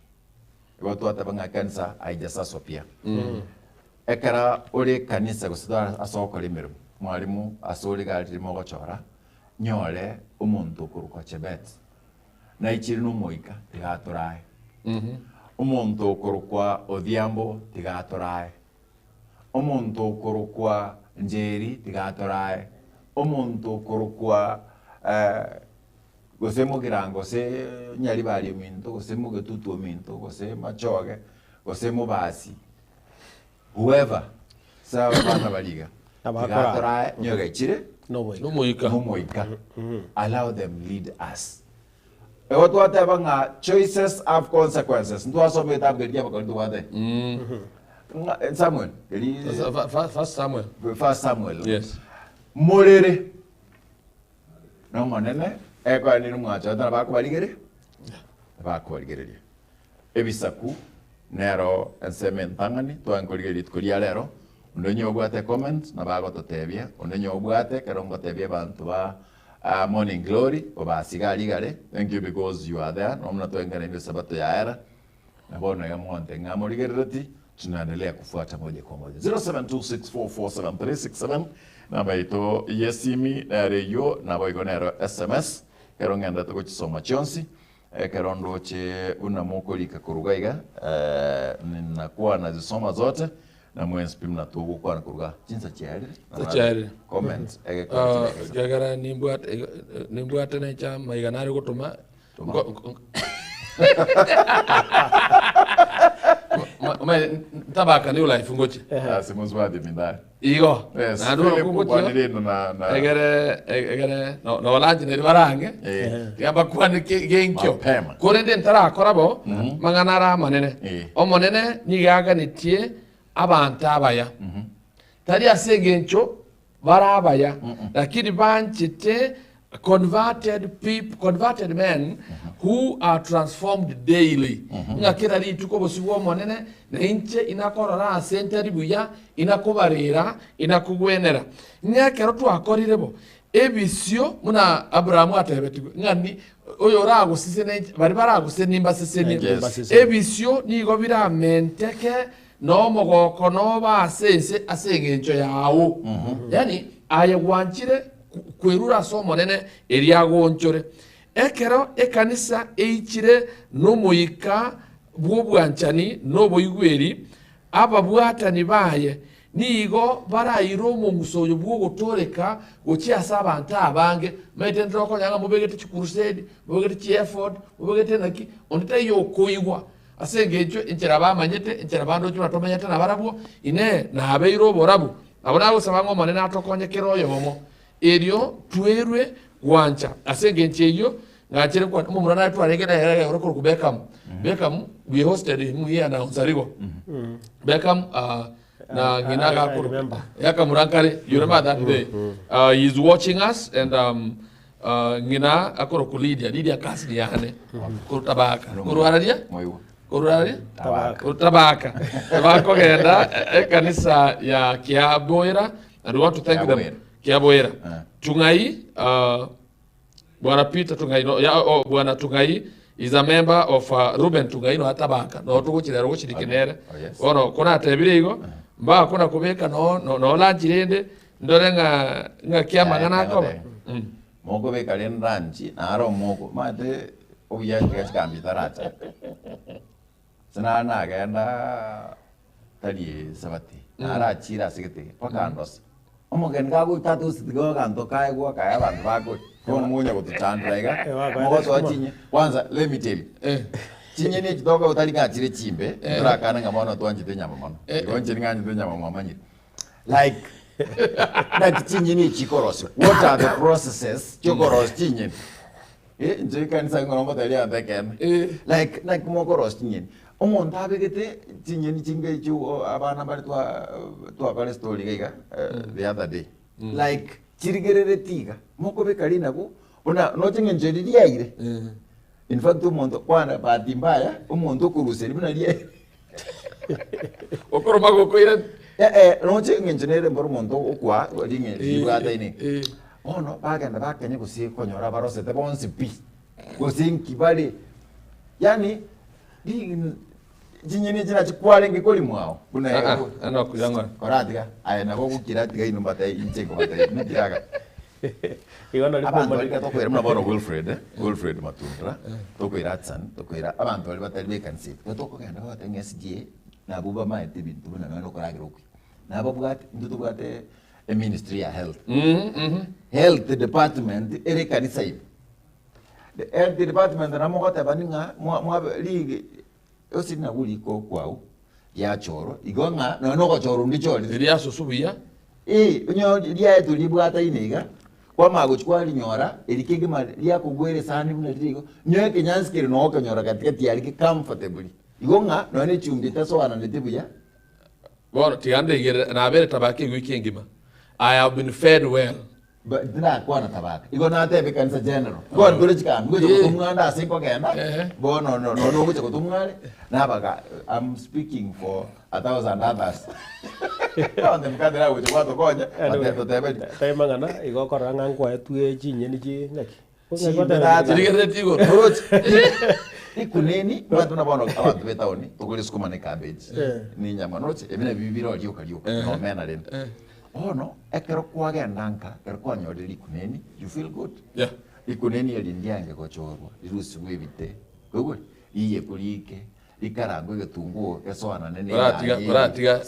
Ibo to atabanga kanisa aijasa sopia. Ekera ore kanisa go sidwa asoko limirimo. Mwalimu asori galimo go chora. Nyole umuntu kuruko chebet. Na ichiri n'umuika tigatorae. Umuntu ukurukwa Odhiambo tigatorae. Umuntu ukurukwa Njeri tigatorae. Umuntu ukurukwa gose Mugirango se Nyaribari minto gose Mugetutu minto gose Machoge gose Mubasi. Whoever sa bana baliga tigatorae nyoga ichire No way. Numuika. Allow them lead us. What whatever choices have consequences. Ndo asome tab gedia bakondu wate. Samuel. First Samuel. Yes. Morere. No manene. Eko ni mwacha na bakubaligere. Bakubaligere. Ebisaku nero ensementangani to ankoligere tkulia lero. Ndonyo obwate comment na bago totebia. Ndonyo obwate kerongo tebia bantu ba Morning Glory oba sigali gale. Thank you because you are there. Nomna to engane ndio sabato ya era. Na bona ya monte ngamoligereti tunaendelea kufuata moja kwa moja. 0726447367 namba ito yesimi na reyo na boigonero SMS kerongenda to kusoma chonsi kerondo che unamokolika kurugaiga ninakuwa nazisoma zote na mwenzi mna tugu kwa kuruga jinsa chiari comment gagara nimbuate na cha maiganari gutuma tabaka ni life ngochi simuzwadi mindari igo na ndo kungochi na egere no lanji ne barange yamba kwani genkyo korende ntara korabo manganara manene o monene nigaga nitie abantu abaya tari asegencho barabaya lakini banchite converted men who are transformed daily. Ngakira ri tuko bosiwo monene na inche inakorora center buya inakubarira inakugwenera. Nyakero twakorire bo ebisio muna Abrahamu atebeti ngani oyo ragusise ne bari baraguse nimba seseni ebisio nigo biramenteke no mogoko no basese asegencho yawo. Yani aye wanchire kwerura so monene eriagonchore ekero ekanisa eichire no moika bwobwanchani no boigweri ababwatani baye nigo barayiro mu musoyo bwogotoreka gochiasa abantu abange mete ndoko nyanga mubegete chikurusedi mubegete chieffort mubegete naki onite yokoigwa asengejo inchera bamanyete inchera bando chuna tomanyete na barabwo ine na abeiro borabu abona gosabango monene atokonye keroyo bomo erio twerwe wancha asengenche iyo ngachere kwa mumurana twarege na yara oroko kubekam Beckham we hosted him here na Onsarigo Beckham na nginaga kuru yakamurankare you remember that day he is watching us and ngina akoro kulidia kasi yane kurutabaka kuruharadia kurutabaka tabako genda kanisa ya Kiaboera and we want to thank them Kiaboera Tungai Bwana Peter Tungai Bwana Tungai is a member of Ruben Tungai no atabaka no tuguchira ruguchirikinere ono kona tebire igo mba kona kubeka no lanjirende ndorenga kiama ngana ko moko beka len ranchi na aro moko mate obuya kikambi tarata sana genda tali sabati ara chira sigete pakandos omogen gago tatu sitigo ganto kai go kai bantu bako kono munya kutuchandra iga moko so chinye kwanza let me tell you chinye ni kidogo utalika chire chimbe turakana ngamono twanjite nyama mono gonje nganje nyama mamanyi like that chinye ni chikoroso what are the processes chikoros chinye nje kanisa ngomba tali andeken like mokoros chinye omuntu abegete chinye ni chinge chu abana bali twa bali story giga the other day like chirigerere tiga moko bekali nabo ona no chinge njeri liaire in fact umuntu kwana bahati mbaya umuntu kuruseri bina liaire okoro magoko ira no chinge njenere mboro umuntu okwa linge libata ini ono bagenda bakanye kusi konyora barose te bonsi pi kusinki bali yani jinyini jina chikwale ngikoli mwao kuna ano kuyangwa koradiga aya nabo kukiradiga ino bata incheko bata nitiraga igona abantu bali katokwera muna Wilfred Matundra tokwera atsan tokwera abantu bali batalbe kansi tokogenda bata ngesije na buba maete bintu na no koragira okwi na babwate ndutu bwate a ministry ya health health department ere kanisa ibi the health department na mokota baninga mwa ligi osina buliko kwao ya choro igonga no choro ndi chori iriaso subiya unyo dia etu libwata iniga kwa maguchwa linyora elikingi malia kugwere sani muna ligo nyo kinyansi kiri no kanyora katikati yali comfortably igonga no ne chumbi taso wana ndetibuya Bon, tiande igere na abere tabaki wiki ngima. I have been fed well. But dina kwa na tabaka igo na tebe kanisa general go ngore chikam go kutumnganda sinko kenda bo no go kutumngale na baga I'm speaking for 1,000 others on them kadra go to konya ateto tebe Tema ngana igo koranga ngwa tuye chinye ni chi ngaki. Tigere tigo. Ikuneni watu na bono abantu betaoni tukuri sukuma ne cabbage ni nyama noche ebina bibiro lyo kalyo no mena len ono ekero kwage nanka ekero kwanyodeli ikuneni you feel good Yeah. ikuneni elindiange gochorwa irusi gwibite gwe iye kulike ikarango getunguo kesona nene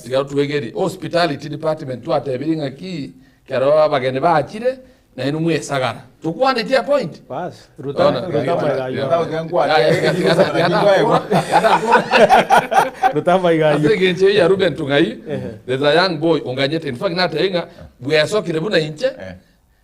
tiga tuwegeri hospitality department twatebiringa ki kero abagene bakire na inu mwesagara tukwanditia point Bas, ruta maigayo. Asegenche ya Ruben Tungai, there's a young boy unganyete. In fact, natainga buyasokire buna inche.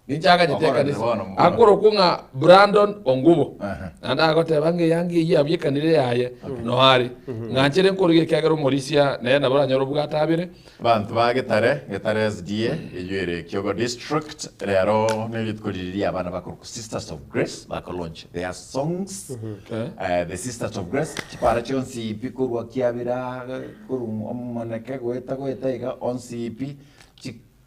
Ninchaga nyeteka nisi. Akuro kunga Brandon Ongubo. Anda agote bange yangi ya byekanire yaye no hari. Nganchere nkorige kyagero Morisia na na bora nyoro bugata abire. Bantu getare SDA ejwere Kyogo district rero nelitkoliriya abana bakuru Sisters of Grace launch their songs. The Sisters of Grace kipara chonsi pikurwa kiabira kuru omoneke gweta iga onsi pi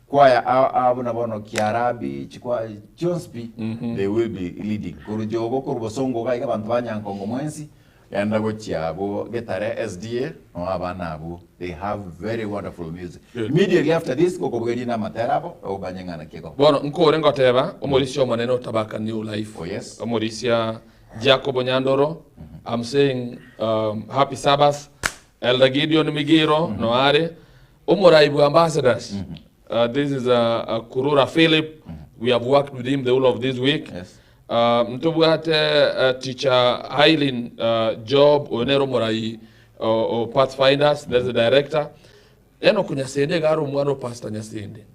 kwaya abuna bono kiarabi chikwa chonspi they will be leading kuru jogo kuru bosongo ga bantu banyankongo mwensi yanda go chiabo getare SDA no abana abo they have very wonderful music. Immediately after this go kobugeri na materabo obanyangana kiko bono nkore ngoteba omorisio maneno tabaka new life. Oh yes, Omorisia Jacob Nyandoro. I'm saying happy Sabbath Elder Gideon Migiro Noare Omoraibu ambassadors. This is Kurura Philip. We have worked with him the whole of this week. yes. Mtubuate teacher Hailin Job Onero Morai or Pathfinders. There's the director. Eno kunyasende garo mwano Pastor Nyasende.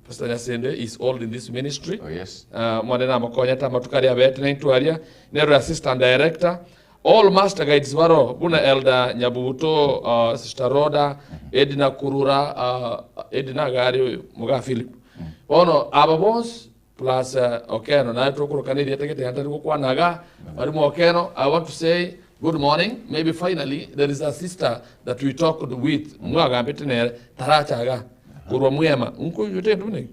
Pastor Nyasende is old in this ministry. Oh yes. Mwanena makonyata matukari abete na intuaria. Nero assistant director. All master guides waro buna Elder Nyabuto, Sister Roda, Edina Kurura, Edina Gari Muga Philip. Ono ababons plus Okeno na tokoro kanidi atekete hantari kwa naga marimu Okeno. I want to say good morning. Maybe finally there is a sister that we talked with mwaga betene tarachaga kurwa mwema unko yote ndune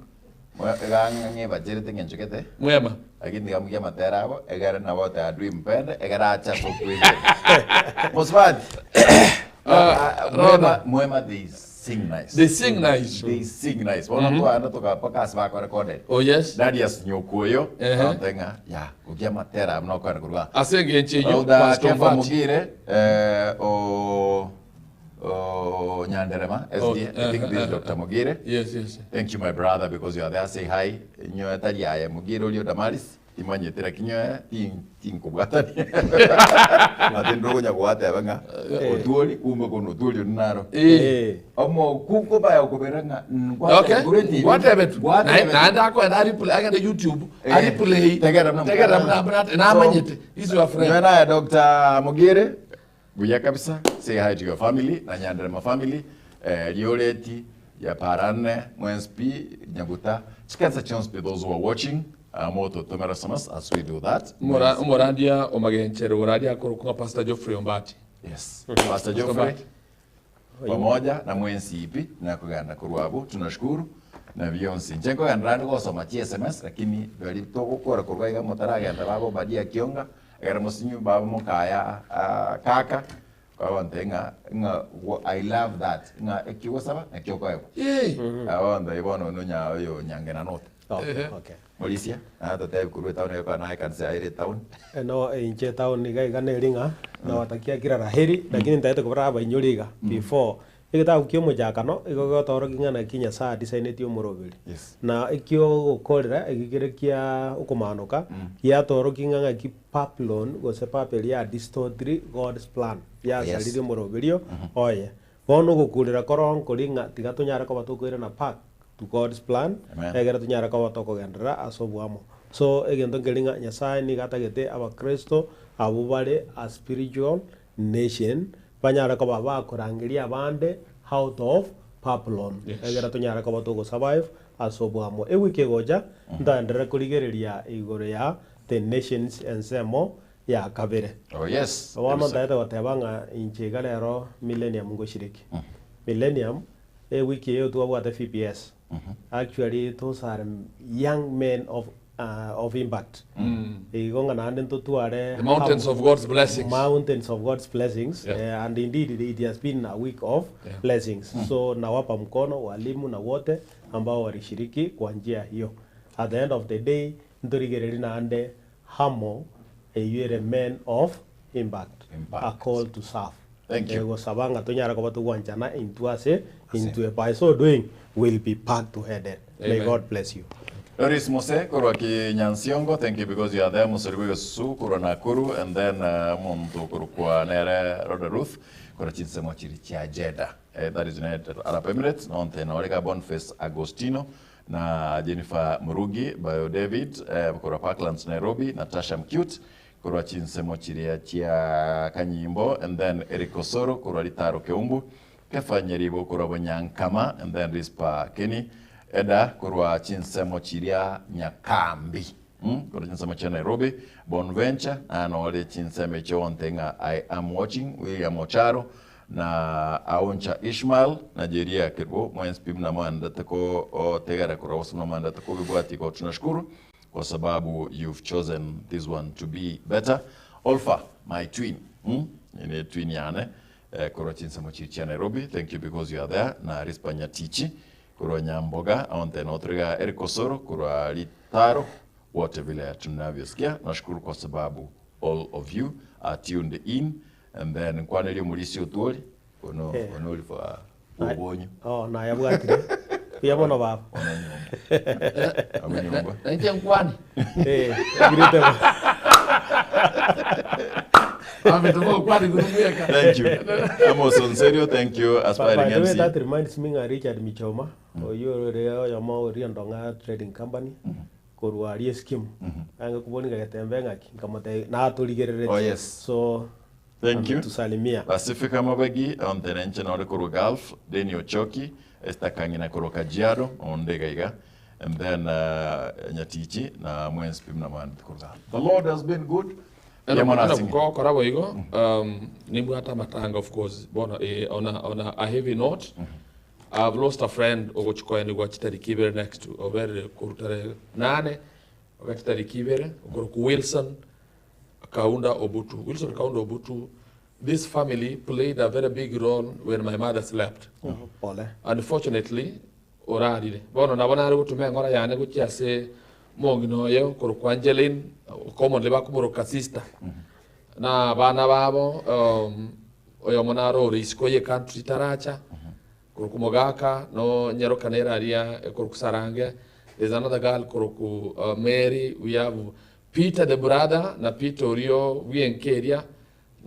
Gang'e bajere tengenchukete mwema lakini kamukia materabo egara na wote adui mpende egara acha sokwe Mosfad mwema they sing nice. They sing nice. They sing nice. Wana tu ana toka podcast ba kwa recorded. Oh yes. Dadias nyokoyo tenga ya ukia materabo no kwa kurwa Asengenche yo Pastor Mugire Nyanderema SDA. I think this is Dr. Mugire. Yes, yes. Thank you, my brother, because you are there. Say hi. Nyo talia ya Mugiro Lio Damaris. Imanye tera kinyo tin kubata. Matendo nya kuata banga. Otuoli umbe kono otuoli naro. Omo kuko ba yokuberanga. Okay. Whatever. Na anda ko na replay aga YouTube. Ari play. Tegera na manyete. Is your friend. Yana Dr. Mugire. Buya kabisa. Say hi to your family. Na Nyanderema family. Lioleti ya Parane, Mwenspi, Nyabuta. Chikansa chance to those who are watching. Moto Tomerasamas as we do that. Morandia Omagenchere Oradia Kurukunga Pastor Geoffrey Ombati. Yes. Pastor Geoffrey. Pamoja na Mwensi ipi na kuganda kuruabu tunashukuru na Beyonce. Njengo gandrando kwa soma SMS lakini bali toko kwa kurwa iga motaraga ndababo badia kionga era mosinyu babo mokaya kaka kwa wantenga I love that nga ekiwa saba ekioko yako awanda ibono nunya yo nyangena note. Okay. Morisia hata tayo kurwa town yako na kanisa ile town No inche town ni gai gane ringa na watakia kira raheri lakini ntaete kubara ba inyoliga before igita ukio mojakano igogo toro kingana kinya saa design etio morobili na ikio gukorera igigerekia ukomanuka ya toro kinganga ki paplon go se papel ya distort God's plan ya salidi morobilio oye bono gukurira korong koringa tiga tunyara ko batukwira na pack to God's plan egera tunyara ko batokogendera asobwamo so egento ngeringa Nyasaye ni gatagete abakristo abo bare a spiritual nation banyara ko baba kurangiria abande out of Babylon egera tunyara ko batugo survive asobwamo ewike goja ndandera kurigereria igoro ya the nations ensemo ya kabere. Oh yes. Wano taeta watebanga inchiga lero millennium ngoshiriki. Millennium wiki hiyo tu wabwate VPS. Actually those are young men of impact. Igonga na ande tuare the mountains of God's blessings. Mountains of God's blessings and indeed it has been a week of blessings. So nawapa mkono walimu na wote ambao walishiriki kwa njia hiyo. At the end of the day ndorigereri na ande hamo you are a man of impact. A call to serve. Thank you. Sabanga tunyara ko batu wanchana into a by so doing will be packed to heaven. May God bless you. Doris Mose kurwa ki Nyansiongo, thank you because you are there. Musoriwe su kurwa Nakuru and then muntu kurwa nere Roda Ruth kurwa chinse mochiri chia Jeddah. That is United Arab Emirates. Nonte na orega Boniface Agostino na Jennifer Murugi Bayo David kurwa Parklands Nairobi, Natasha Mcute kurwa chinse mochiri chia Kanyimbo and then Eric Osoro kurwa Litaro Keumbu Kefanyeribo kurwa Bonyankama and then Rispa Kenny Eda kurwa chinsemo chiria Nyakambi kurwa chinsemo cha Nairobi Bonventure na ole chinsemo chonte nga I am watching William Ocharo na Aoncha Ishmael Nigeria kirbo mwenspim na manda tako o tegara kurwa wasuna manda tako bibwati kwa tunashukuru kwa sababu you've chosen this one to be better. Olfa my twin ine twin yane kurwa chinsemo chiria Nairobi, thank you because you are there. Na Rispa Nyatichi kurwa Nyamboga aonte na otriga Eric Osoro kurwa Litaro wote vile tunavyosikia. Nashukuru kwa sababu all of you are tuned in and then kwa nili mulisi utuoli ono ulifa ubonyo na yabwatire pia mono baba amenyomba nje nkwani grite thank you. Amos Onserio, thank you. Aspiring by the way, MC. that reminds me of Richard Michoma. You are Riandonga Trading Company. Kurwa scheme. Anga kuboni Getembe ngaki kamote na tuligerere. Oh yes. So thank you. Tusalimia. Pacifica Mabagi on tenenche na ole kuru Gulf, Deni Ochoki, esta kangina kuru Kajiado on Degaiga, and then Nyatichi na Mwenspim na man kuru. The Lord has been good. Korabo igo nimwata matanga of course bona on a heavy note. I've lost a friend ogochikoya ni gwachitari kibere next to over kurutare nane ogachitari kibere ku Wilson Kaunda Obutu. This family played a very big role when my mother slept. Unfortunately orarire bona nabona ari gutume ngora yane gukiase mongino yo ku Angeline common leba kumoroka sister na bana babo oyo monaro risko ye country taracha kurkumogaka no nyeroka neraria kurkusarange. There's another girl kurku Mary. We have Peter the brother na Peter Orio we enkeria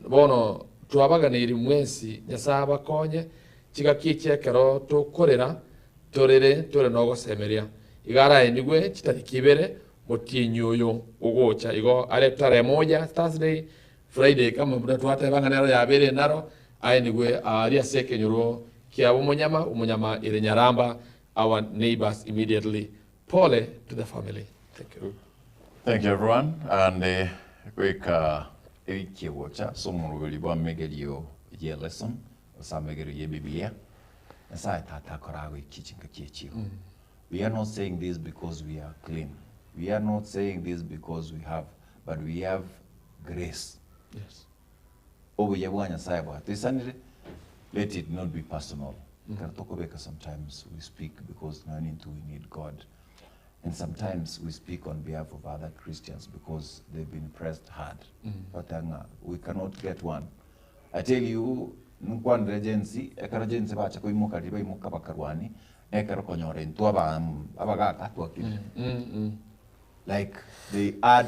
bono twabaganira mwensi nyasaba konye kigakiche kero to korera tore no gosemeria igara endigwe kitari kibere motinyoyo ugocha igo ale tare moja Thursday Friday kama muda twate banga nero ya bere naro ayendigwe aria seke nyuro kia umunyama ile Nyaramba, our neighbors immediately. Pole to the family. Thank you. Thank you everyone and quick eki watcha somo bwa megerio ye lesson sa megerio ye biblia esa tata korawe kichinga kiechio. We are not saying this because we are clean. We are not saying this because we have, but we have grace. Yes. Let it not be personal. Sometimes we speak because we need God. And sometimes we speak on behalf of other Christians because they've been pressed hard. But we cannot get one. I tell you, regency, bacha kuimuka riba imuka bakarwani, konyore ntuaba abaga like they add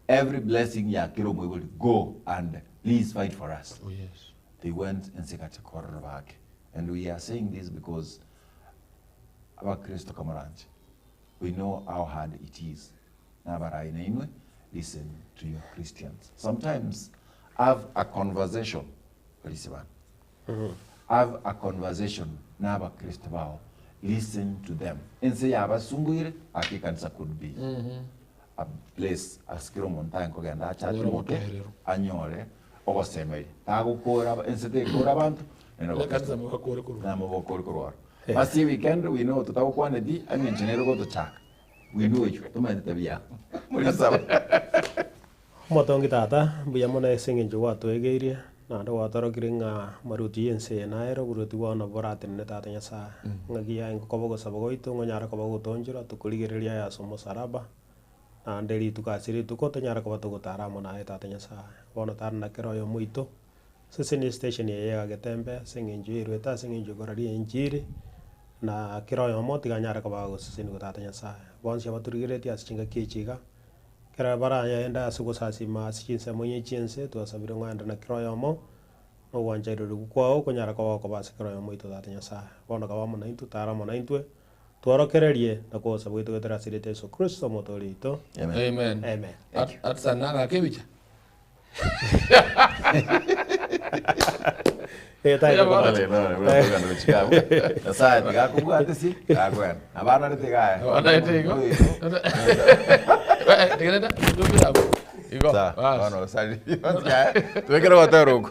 every blessing ya kiro will go and please fight for us. Oh yes. They went and sekata korobake And we are saying this because our Kristo Kamaranje, we know how hard it is. Listen to your Christians. Sometimes have a conversation. Have a conversation. Listen to them. And say, Akikansa could be a place, a skiro montagne, Koganda, Chatomoke, Anyore, or Semei. Tago Kora, and Sete Korabanto, and Namoko. Last weekend, we know to Tawanadi, I mean, Genero to Chak. We know it, to Mantabia. Motongi tata, Buyamona singing Juatu Egeria, Nada Watero Gringa, Maruti and Say and Iro, Rutuana Borat and Netanyasa, Nagia and Kobogo Saboito, Yarako Tonjura, to Kuligeria, Somosaraba, and Deli to Casiri to Cotanarakoto Taramona, Tatanyasa, Bonatarna Keroyo Muito, Sesini Station, Getembe, singing Jiri, singing Jugoradi and Jiri. Na kiroyo mo tiga nyara kabago sinu tata nyasa bonsi abaturigire ti asinga kichiga kera bara ya enda suko sasi ma sinse monye chinse to asabiro nganda na kiroyo mo no wanja ru ko ko nyara ko bas kiroyo mo ito tata nyasa bono ka mo na intu tara mo na intu tuoro kererie na ko sabu ito tera sirete so Kristo mo to lito. Amen. Amen. At sananga kebicha. Tayo No, Saya tiga aku buat sih, aku kan. Abang ada tiga. Ada tiga. Tiga ada. Dua berapa? Iko. Sa, ano, sa. Tu kira waterog.